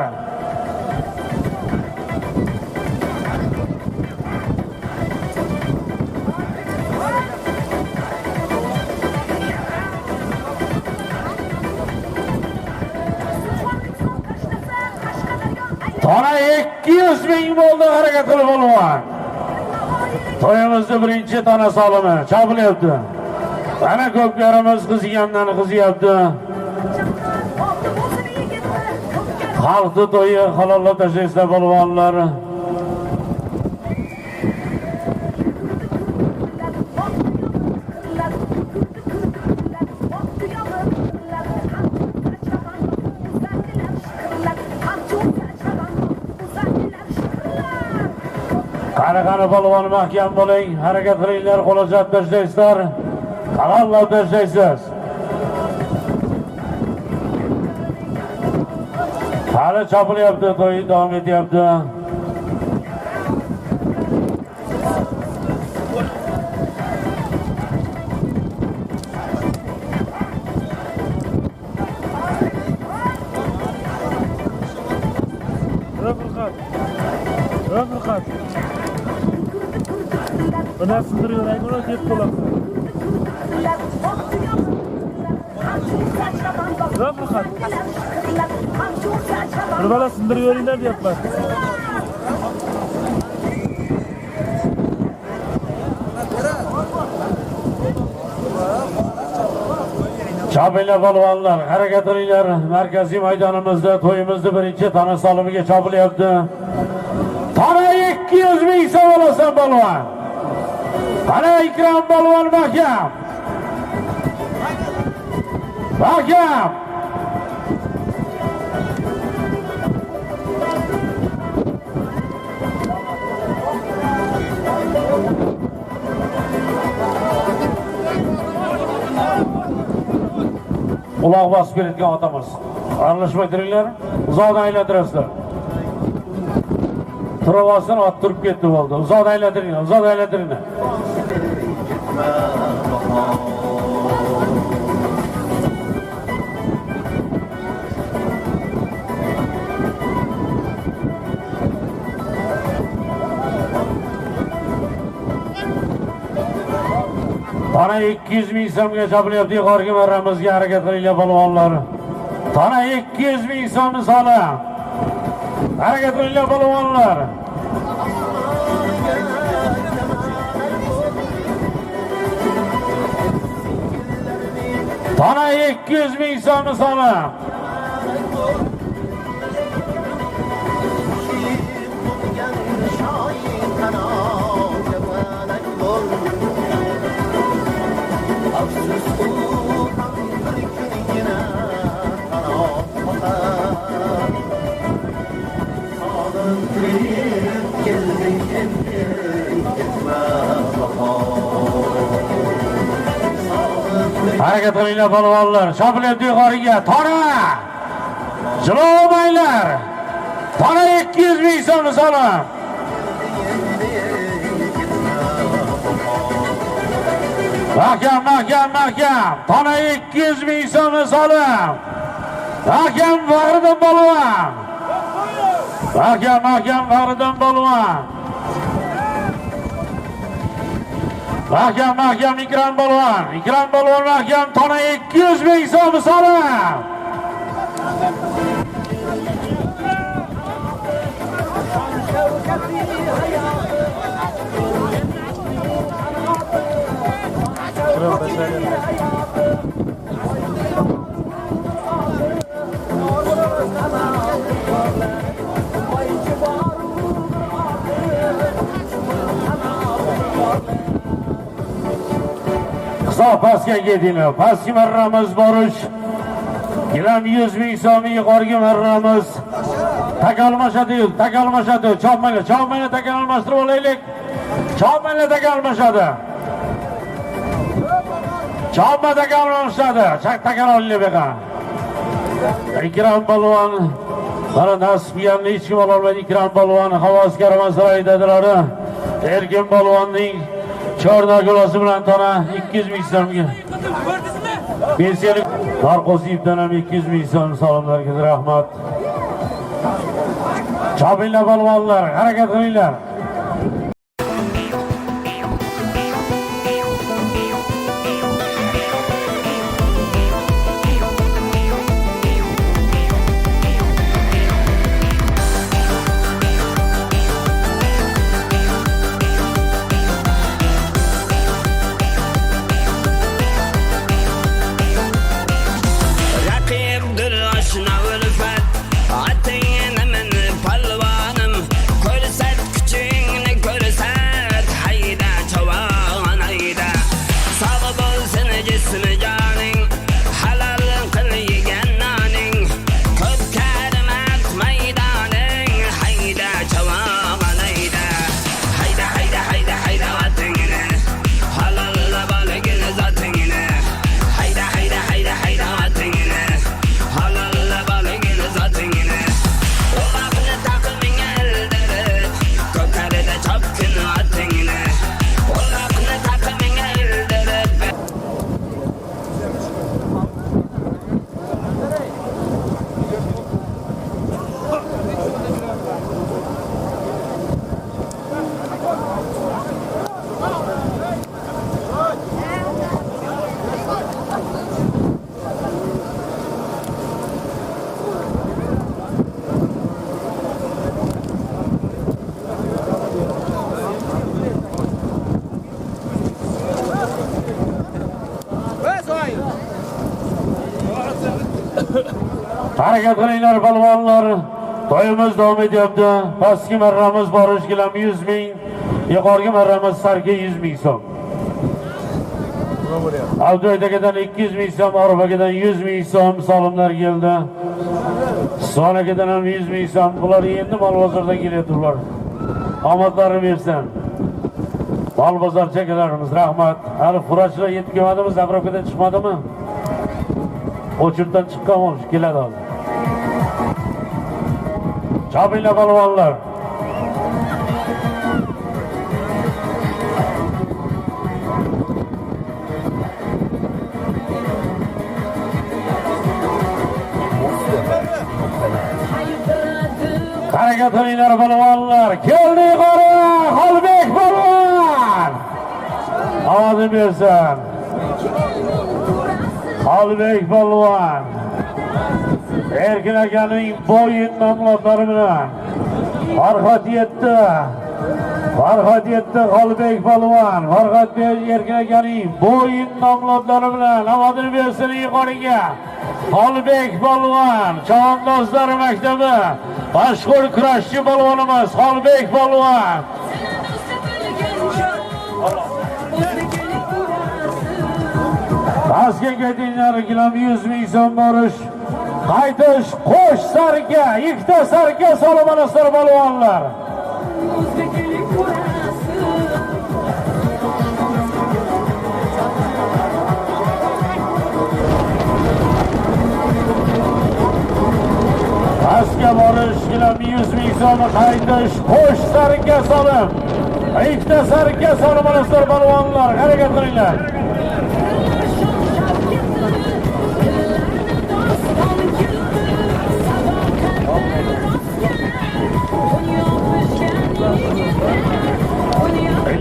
Tona 200 ming bo'ldi, harakat qilib polvon. To'yimizning birinchi tona solimi chopilyapti. Ana ko'pkarimiz qizigandan qiziyapti. Xalqni to'yi halollab tashlaysizlar polvonlar. Qani polvon mahkam bo'ling, harakat qilinglar, qo'lajab tashlaysizlar. Halollab tashlaysiz. Hali chopilyapti, to'y davom etyapti. Rahat. Bana sındırıyor, ayağına tek kulaklar. Rahat. Bana sındırıyor, iler de yapmaz. Chopinglar polvonlar, harakat qilinglar. Markaziy maydonimizda to'yimizni birinchi tana solimiga chopilyapti. Tana 200 ming so'm olasan polvon. Qani Ikrom polvon mahkam. Mahkam. Uloq bosib kelayotgan otamiz. Aralashmay turinglar, uzoqdan aylantirasizlar. Turib ot turib ketdi bo'ldi. Uzoqdan aylantiringlar, uzoqdan aylantiringlar. Tana 200 ming so'mga chopilyapti, yuqoriga marramizga harakat qilinglar polvonlar. Tana 200 ming so'mni solim. Harakat qilinglar polvonlar. Tana 200 ming so'mni solim. Harakat qilinglar polvonlar. Shopilyapti yuqoriga. Tona! Jilovmanglar. Tona 200 ming so'm so'ram. Mahkam. Tona 200 ming so'm so'ram. Mahkam Faxriddin polvon. Mahkam Faxriddin polvon. Mahkam Ikrom polvon. Ikrom polvon mahkam tona 200 ming so'm so'ram. Hisob pastga ketdinglar. Pastki marramiz borish. Gilam 100 ming so'm, yuqorgi marramiz. Takalmashadi. Chopmanglar, takalmashtirib olaylik. Chopmanglar, takalmashadi. Chopma takalmashadi. Takal olaylik buyoqqa. Ikrom polvon. Mana nasibiyamni hech kim ola olmaydi. Ikrom polvon havoskor masaroydadilar. Erkin polvonning Chornagulasi bilan tona 200 ming so'mga. Pensiyalik Narqosiyevdan ham 200 ming so'm salomlarga rahmat. Chopinglar polvonlar, harakat qilinglar. Harakat qilinglar polvonlar. To'yimiz davom etyapti. Pastki marramiz borish gilam 100 ming, yuqorgi marramiz sarga 100 ming so'm. Avdoydagidan 200 ming so'm, Arabagadan 100 ming so'm solimlar keldi. Sonagadan ham 100 ming so'm. Bular endi Malbozordan kelyaptilar. Omadlarini bersin. Malbozor chekalarimiz rahmat. Hali furachlar yetib kelmadimi? Zabrokadan chiqmadimi? O'chirdan chiqqan bo'lish keladi hozir. Chopinglar polvonlar. Harakat qilinglar polvonlar. Keldi yuqori Xolbek polvon. Ovozni bersin. Xolbek polvon. Erkin akaning bo'yin nomlari bilan Farhod yetdi. Xolbek polvon. Farhod Erkin akaning bo'yin nomlari bilan ovozni bersin yuqoriga. Xolbek polvon, Chavandozlar maktabi mashhur kurashchi polvonimiz Xolbek polvon. Toshkentga deydilar gilam 100 ming so'm borish. Qaytish qo'sh sarga, ikkita sarga solib olasizlar polvonlar. qo'sh sarika solim. Ikkita sarika solim olasizlar balvonlar, harakat qilinglar.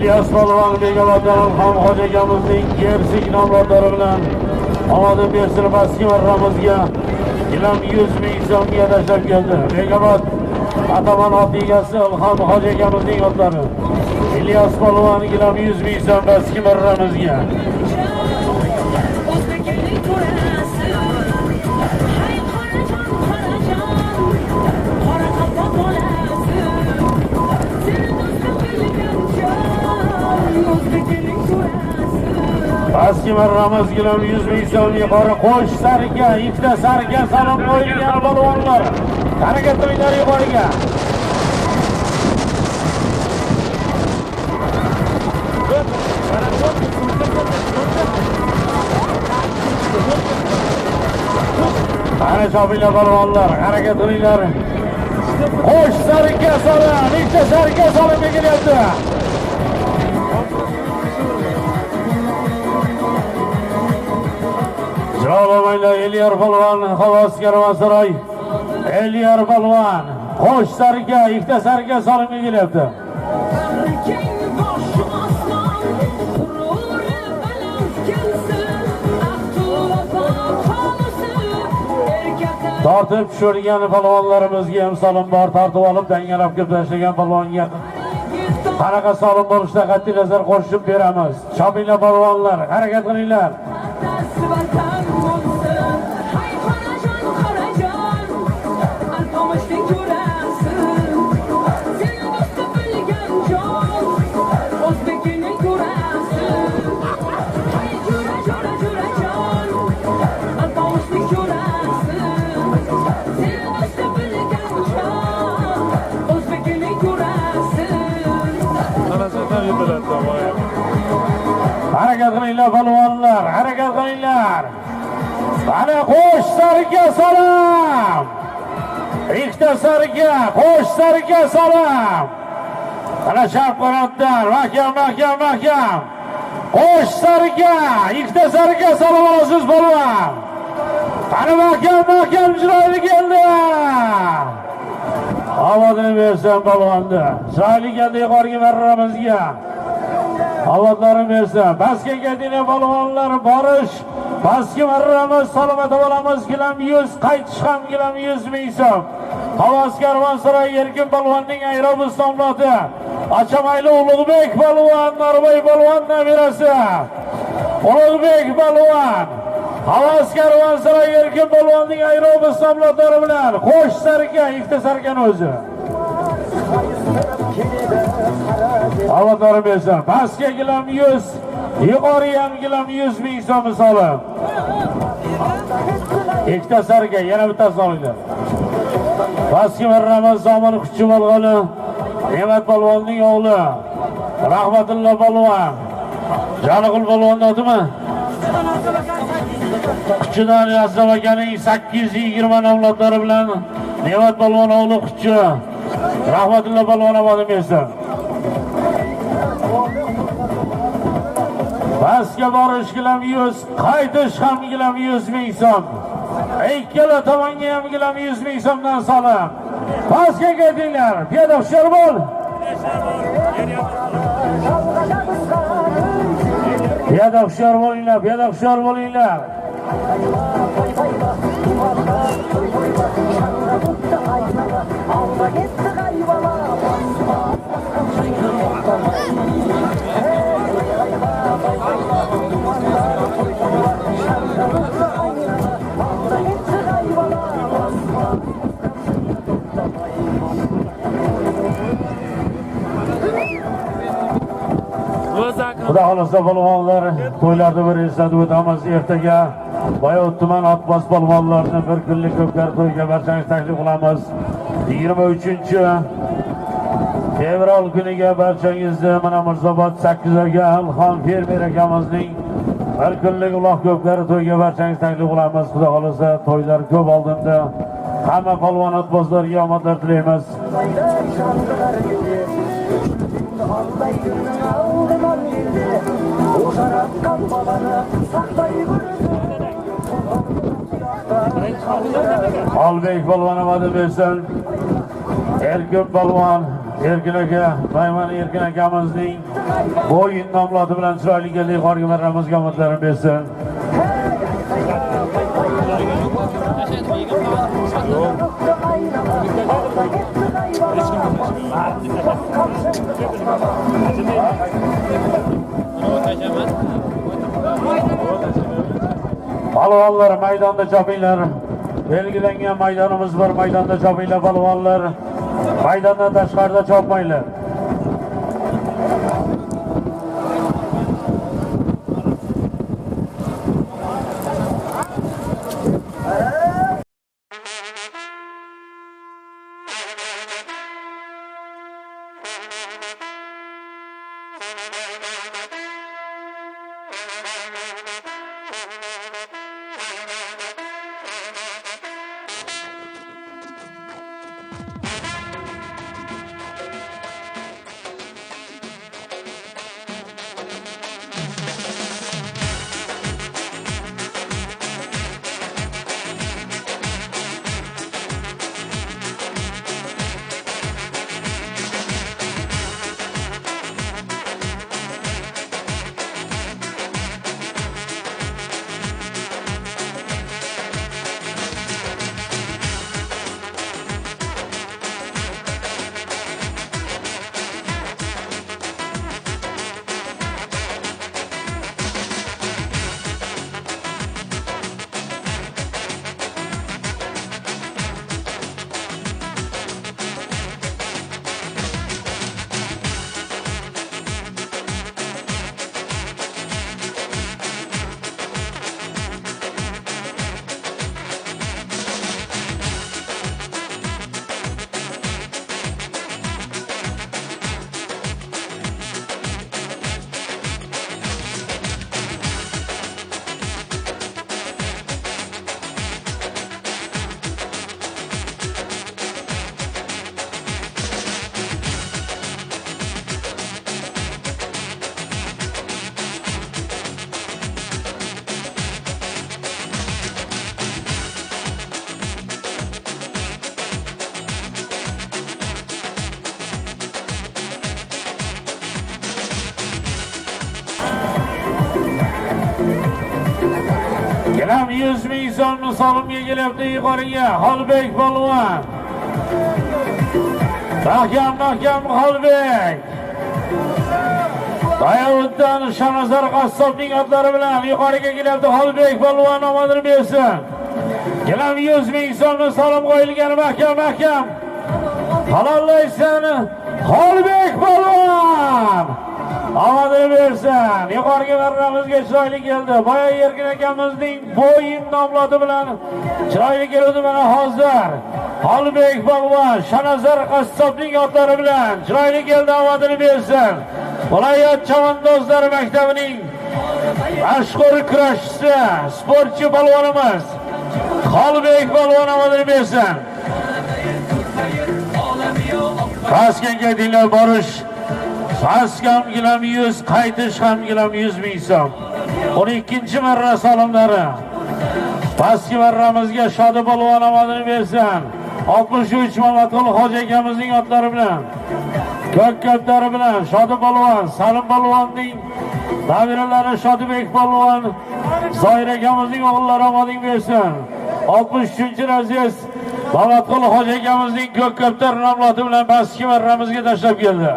İlyas Balvan Begavat'tan Ham Hoca akamizning Gersik nomlari bilan omadin bersin Baski marramizga ilam 100 ming so'mga tashlab keldi. Begavat Ataman otigasi Ilhom Hoja akamizning otlari. İlyas Balvan ilam 100 ming so'm Baski marramizga. Baski marramiz ilam 100 ming so'm yuqori qo'sh sarika, ikkita sarika salom qo'yilgan balvonlar. Harakat qilinglar yuqoriga. Ana chopinglar balvonlar, harakat qilinglar. Qo'sh sarika salom, ikkita sarika salom kelyapti. Jalamaylar Eliyar Balvan, Havas Karvansaroy. Eliyar Balvan, qo'sh sarika, ikkita sarika solimga kelyapti. Tortib tushirgan balvonlarimizga ham solim bor, tortib olib dangalab kelib tashlagan balvonga qanaqa solim bo'lishda qat'iy nazar qo'shib beramiz. Chopinglar balvonlar, harakat qilinglar. Harakat qilinglar balvonlar, harakat qilinglar. Ana qo'sh sarika salom. Ikkita sarika, qo'sh sarika salom. Ana chap qanotdan, mahkam. Qo'sh sarika, ikkita sarika salom olasiz balvon. Ana mahkam chiroyli keldi. Ovodini bersan balvonni. Chiroyli keldi yuqoriga marramizga. Ovodlarini bersin. Baski gadina balvonlar borish. Baski marramiz salomat bo'lamiz. Gilam 100, qaytish ham gilam 100 ming so'm. Havas Karvansaroy Erkin balvonning ayrobus nomloti. Achamayli Ulug'bek balvon, Norbay balvon nabirasi. Ulug'bek balvon. Havas Karvansaroy Erkin balvonning ayrobus nomlotlari bilan qo'sh sarika, ikkita sarikani o'zi. Avatarı bersin. Pastga gilam 100, yuqori ham gilam 100 ming so'm solim. Ikkita sarika, yana bittasi olinglar. Pastga marramiz Zomin Xuchchibalg'oni, Ne'mat balvonning o'g'li, Rahmatullo balvon. Jaliqul balvonning otimi? Xuchchidan Aslam akaning 820 nomlotlari bilan Ne'mat balvon o'g'li Xuchchi, Rahmatullo balvon ovodim bersin. Pastga borish gilam 100, qaytish ham gilam 100 ming so'm. Ikkala tomonga ham gilam 100 ming so'mdan solim. Pastga ketinglar, piyoda hushyor bo'l. Piyoda hushyor bo'linglar, Xudo xolasa balvonlar to'ylarda bir eslatib o'tamiz. Ertaga Bayot tuman Otbos balvonlarini bir kunlik ko'pkar to'yga barchangiz taklif qilamiz. 23-fevral kuniga barchangizni mana Mirzobod 8ga Ilhom fermer akamizning bir kunlik uloq ko'pkari to'yga barchangiz taklif qilamiz. Xudo xolasa to'ylar ko'p oldinda hamma balvon otboslarga omadlar tilaymiz. Xolbek polvon va'da bersin. Erkin polvon, Erkin aka, Bayman Erkin akamizning bo'yin nomloti bilan chiroyli keldi yuqoriga marramizga omadlarini bersin. Palvonlar maydonda chopinglar. Belgilangan maydonimiz bor, maydonda chopinglar palvonlar. Maydondan tashqarida chopmanglar. Kelam 100 ming so'mni solimga kelyapti yuqoriga. Xolbek polvon. Mahkam Xolbek. Bayovutdan Shanazar qassobning otlari bilan yuqoriga kelyapti. Xolbek polvon omadini bersin. Kelam 100 ming so'mni solim qo'yilgan mahkam. Halollaysan Xolbek polvon. Omadini bersin. Yuqoriga marramizga chiroyli keldi. Boya Erkin akamizning bo'yin nomloti bilan chiroyli keldi mana hozir. Xolbek polvon Shanazar qassobning otlari bilan chiroyli keldi, omadini bersin. Viloyat chavandozlari maktabining mashhur kurashchisi, sportchi polvonimiz Xolbek polvon omadini bersin. Toshkentga dinlab borish Paskam gilam 100, qaytish ham gilam 100 ming so'm. 12-chi marra solimlari. Pastki marramizga Shodi polvon omadini bersin. 63 Mamatqul hoji akamizning otlari bilan, ko'k kaptari bilan Shodi polvon, Salim polvonning nabiralari Shodibek polvon, Zoir akamizning o'g'illari omadini bersin. 63-raziyat Mamatqul hoji akamizning ko'k kaptar nomloti bilan pastki marramizga tashlab keldi.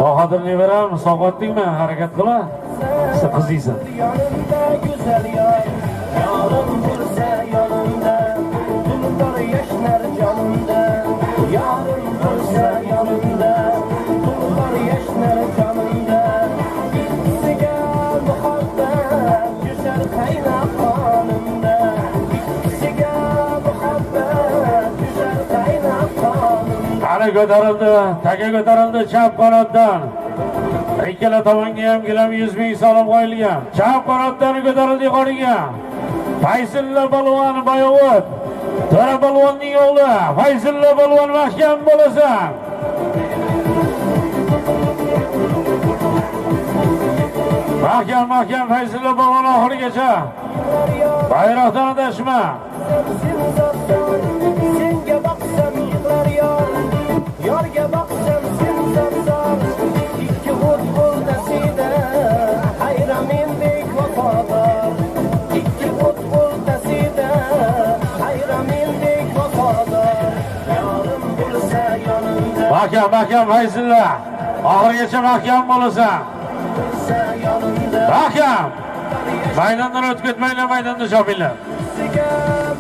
Bahadır neveram, sog'otdingmi? Harakat qila. Siz qizingsan. Yarım bo'lsa yonimda, tulpor yashnar jonimda. Ikisiga muhabbat jo'shar qaynab qonimda. Ikisiga muhabbat jo'shar qaynab qonimda. Qani ko'tarildi, taga ko'tarildi chap qanotdan. Ikkala tomonga ham gilam 100 ming so'm qo'yilgan. Chap qanotdan ko'tarildi yuqoriga. Fayzulla polvon Boyovut, To'ra polvonning o'g'li. Fayzulla polvon mahkam bo'lasan. Mahkam Fayzulla polvon oxirigacha. Bayroqdan adashma. Senga boqsam yig'lar yor, yorga boqsam sen zor. Ikki o't o'rtasida hayramendek vafodor. Ikki o't o'rtasida hayramendek vafodor. Yorim bo'lsa yonimda, Mahkam Fayzulla. Oxirigacha mahkam bo'lasan. Mahkam. Maydondan o'tib ketmanglar, maydonda chopinglar. ikisiga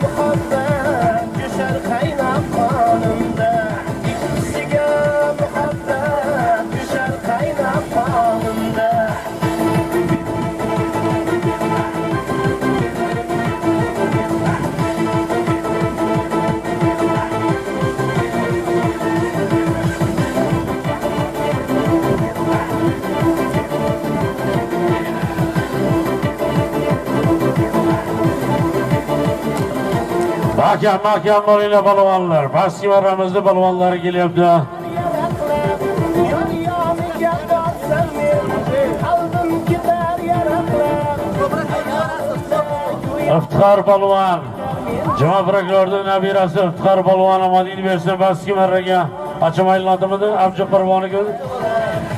muhabbat jo'shar qaynab qonimda. Ikisiga muhabbat jo'shar qaynab qonimda. Mahkam bo'linglar polvonlar. Pastki marramizda polvonlari kelyapti. Iftixor polvon, Juma prokurorining nabirasi Iftixor polvon omadini bersin pastki marraga. Achamaylantimidi? Abjabborovoniga.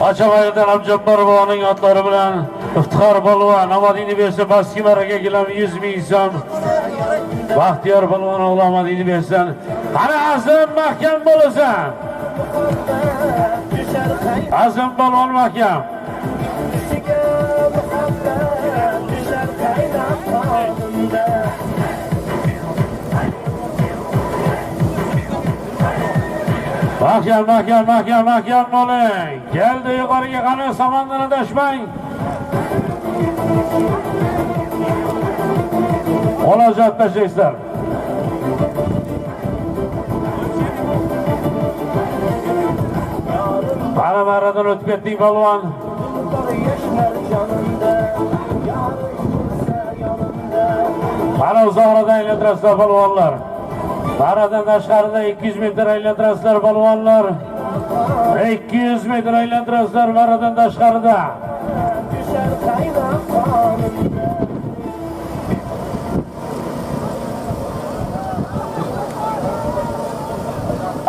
Achamaydan Abjabborovning otlari bilan Iftixor polvon omadini bersin pastki marraga gilam 100 ming so'm. Baxtiyor polvon o'g'li omadini bersin. Qani Azim mahkam bo'lasan. Azim polvon mahkam. Mahkam bo'ling. Keldi yuqoriga, qani samondan adashmang. Olajat tashlaysizlar. Qani maradan o'tib ketding polvon. Qani uzoqroqdan aylantirasizlar polvonlar. Maradan tashqarida 200 metr aylantirasizlar polvonlar. 200 metr aylantirasizlar maradan tashqarida.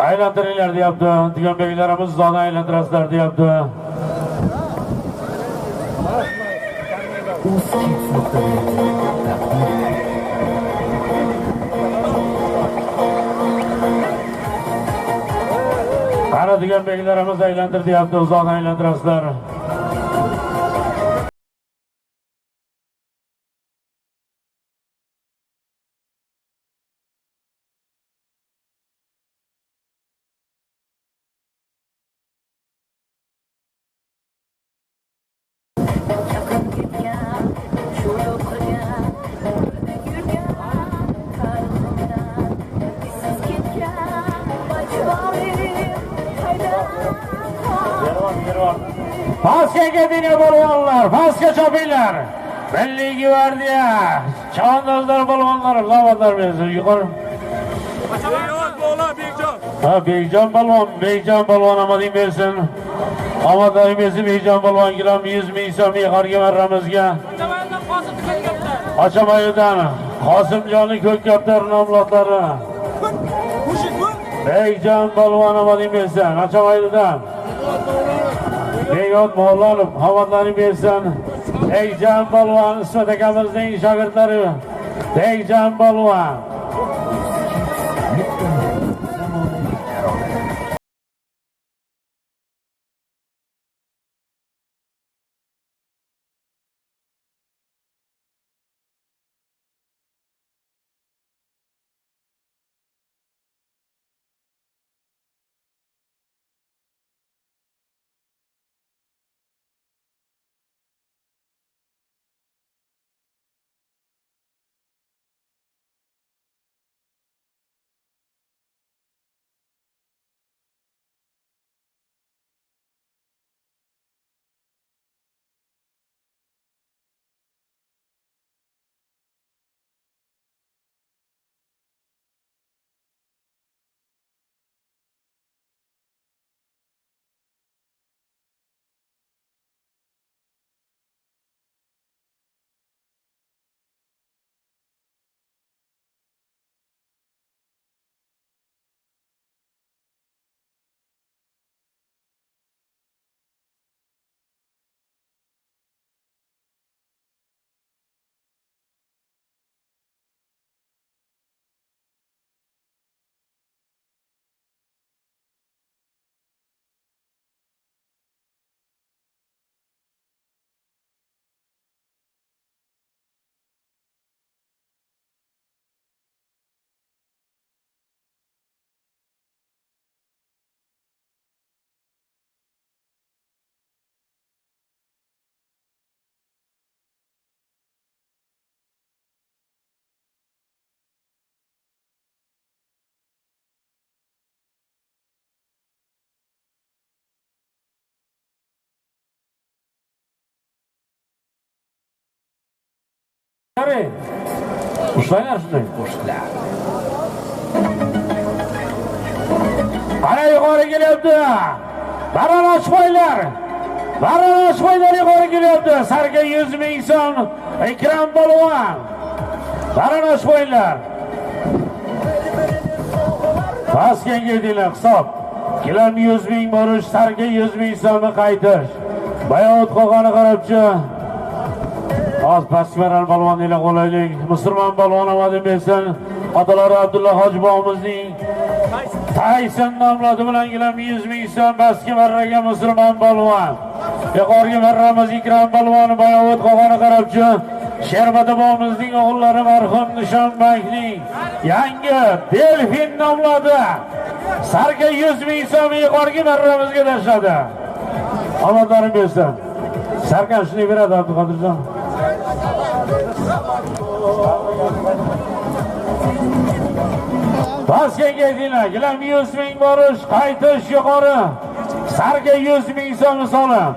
Aylantiringlar deyapti. Tuganbeklarimiz zona aylantirasizlar deyapti. Qani Tuganbeklarimiz aylantir deyapti, zona aylantirasizlar. Pastga keting polvonlar, pastga chopinglar. Milliy gvardiya, chavandozlar polvonlar, lavozlar bersin yuqori. Bekjon polvon omading bersin. Omading bersin Bekjon polvon gilam 100 ming so'm yuqoriga marramizga. Achamaydan Qosimjonning ko'kkaptar nomlodlari. Bekjon polvon omading bersin. Achamaydan Begot Mavlonov omadlaring bersin. Bekjon polvon Ismat akamizning shogirdlari. Bekjon polvon Qani, ushlanglar shunday. Qara yuqori kelyapti. Baron ochmaylar. Baron ochmaylar yuqori kelyapti. Sarga 100 ming so'm Ikrom Polvon. Baron ochmaylar. Pastga keldilar hisob. Kilam 100 ming borish, sarga 100 ming so'mni qaytish. Bayot qo'g'ani qarabchi. Az Pasmaran Polvon ila qo'laylik. Musulmon polvon omadim bersin. Otalari Abdulla Hoji bobomizning Tayson nomladi bilan gilam 100 ming so'm pastga marraga musulmon polvon. Yuqoriga marramiz Ikrom polvon Bayot qo'g'ani qarabchi. Sherbati bobomizning o'g'illari marhum Nishonbankning yangi Delfin nomladi. Sarga 100 ming so'm yuqoriga marramizga tashladi. Omadlarim bersin. Sarkan shuni beradi Abduqodirjon. Pastga keldilar. Gilam 100 ming borish, qaytish yuqori. Sarga 100 ming so'm solib.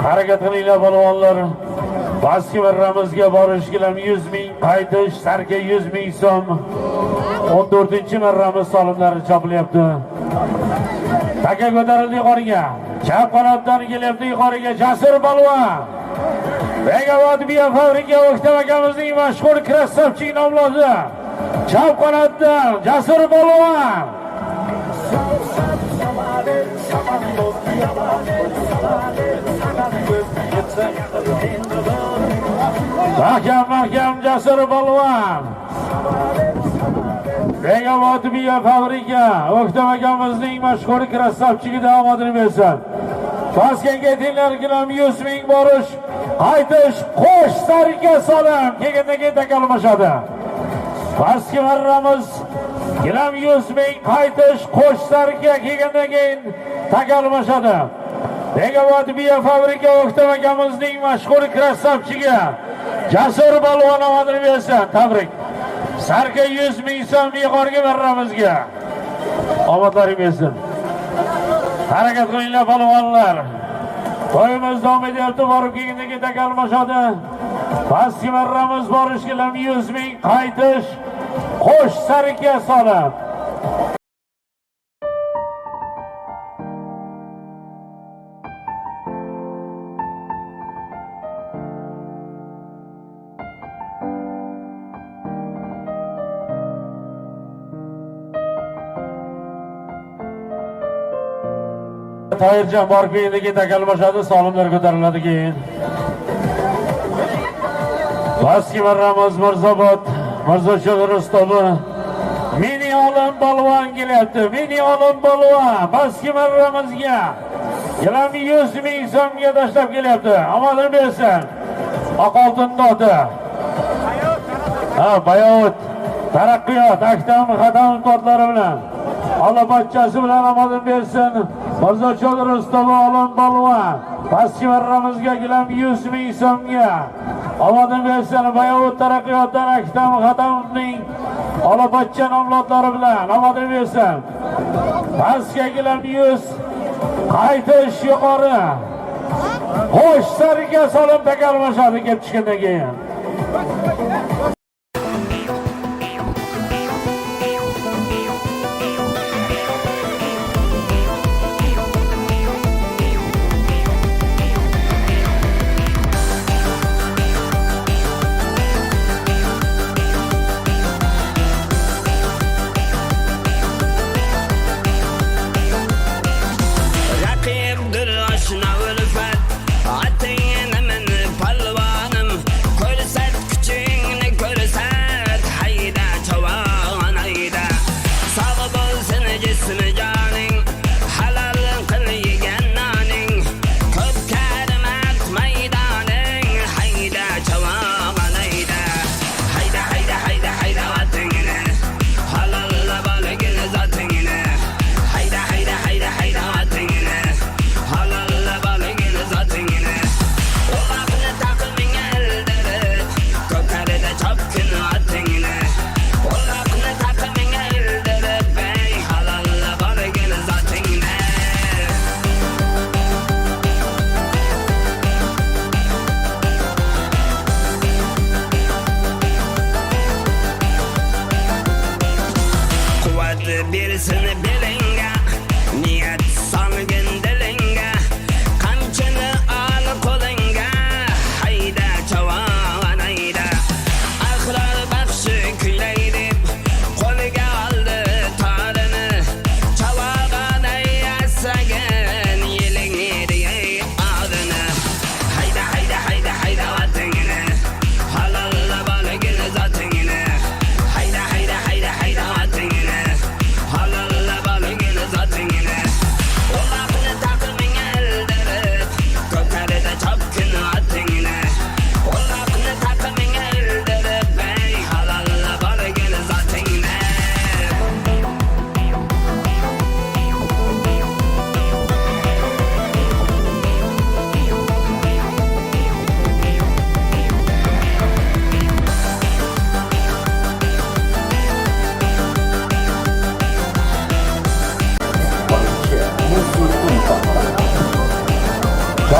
Harakat qilinglar polvonlar. Pastki marramizga borish gilam 100 ming, qaytish sarga 100 ming so'm. 14-marramiz solimlari chopilyapti. Taka ko'tarildi yuqoriga. Chap qanotdan kelyapti yuqoriga Jasur polvon. Begavod biya fabrika O'ktam akamizning mashhur krassavchik nomlodi. Chap qanotdan Jasur polvon. Mahkam Jasur polvon. Begavod biya fabrika O'ktam akamizning mashhur krassavchigi daomadini bersin. Pastga ketinglar gilam 100 ming borish, qaytish, qo'sh sarga solim kelganda takalmashadi. Pastki marramiz gilam 100 ming, qaytish, qo'sh sarga kelganda takalmashadi. Begavod biya fabrika O'ktam akamizning mashhur krassavchigi Jasur polvon omadini bersin. Tabrik. Sarga 100 ming so'm yuqoriga marramizga. Omadlaring bersin. Harakat qilinglar polvonlar. To'yimiz davom etyapti, borib kelganda takalmashadi. Pastki marramiz borish gilam 100 ming, qaytish, qo'sh sarga solib. Toyirjon borib kelganda takalmashadi, solimlar ko'tariladi keyin. Pastki marramiz Mirzobod, Mirzochil Rustomi. Mini olim polvon kelyapti. Mini olim polvon pastki marramizga gilam 100 ming so'mga tashlab kelyapti. Omadini bersin. Oqoltin dodi. Bayot, taraqqiyot, aktam, xatam tortlari bilan. Allah bachchasi bilan omadini bersin. Mirzochil Rustomi olim polvon pastki marramizga gilam 100 ming so'mga. Omadini bersin. Bayot, taraqqiyotdan aktam, xatamning Olabachcha nomlodlari bilan omadini bersin. Pastga gilam 100, qaytish yuqori. Qo'sh sarga solib takalmashadi kelib chiqqandan keyin.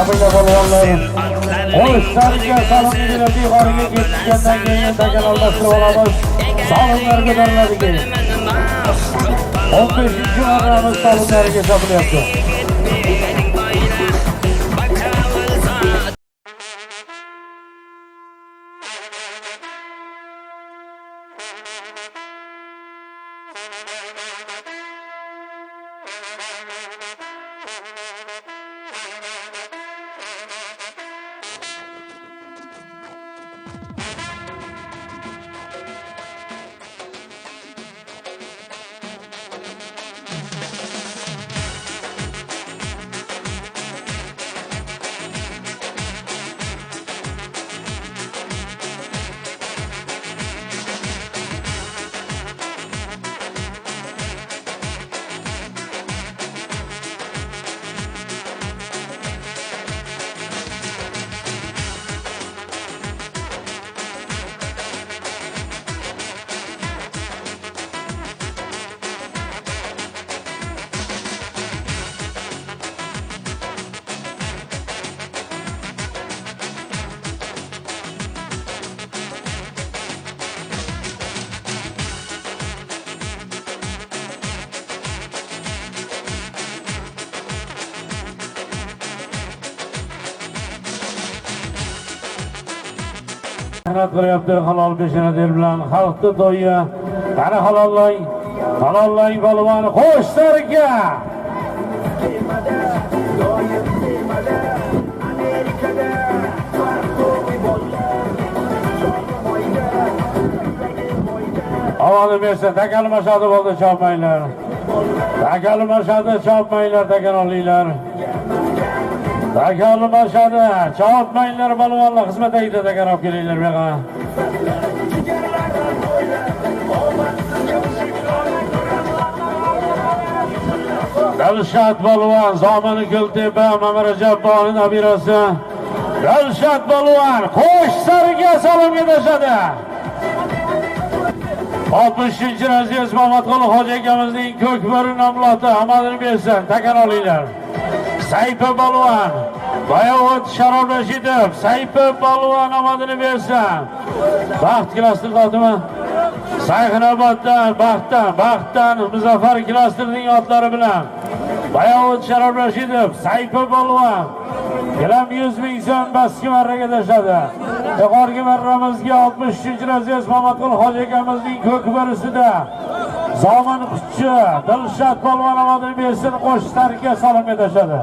Qabila polvonlar. Qo'shlarga salomni berib yuqoriga ketgandan keyin takrorlashtirib olamiz. Salomlar ko'tariladi keyin. 15-marramiz salomlariga chaqilyapti. Mehnat qilyapti halol peshanadir bilan xalqni to'yi. Qani halollang polvon qo'shlarga. Avvalni bersa takalmashadi bo'ldi, chopmanglar. Takalmashadi, chopmanglar, takanolinglar. Takalmashadi, chopmanglar polvonlar, xizmatga ketadi, takan olib kelinglar bu yoqqa. Dalshat polvon, Zomini Kultepa, Mamarajab bog'ning nabirasi. Dalshat polvon qo'shlarga salomga tashadi. 60-raziyat Mamatquli hoji akamizning ko'kbari nomloti omadini bersin, takan olinglar. Sayfi polvon, Bayovut Sharof Rashidov, Sayfi polvon omadini bersin. Baxt klaster xotimi Sayxinoboddan, Baxtdan Muzaffar klasterning otlari bilan Bayovut Sharof Rashidov, Sayfi polvon gilam 100 ming so'm pastki marraga tashladi. Yuqorgi marramizga 60-raziyat Mamatquli hoji akamizning ko'kbarisida Zomin Qutchi, Dilshod polvon omadini bersin, qo'shlarga salomga tashladi.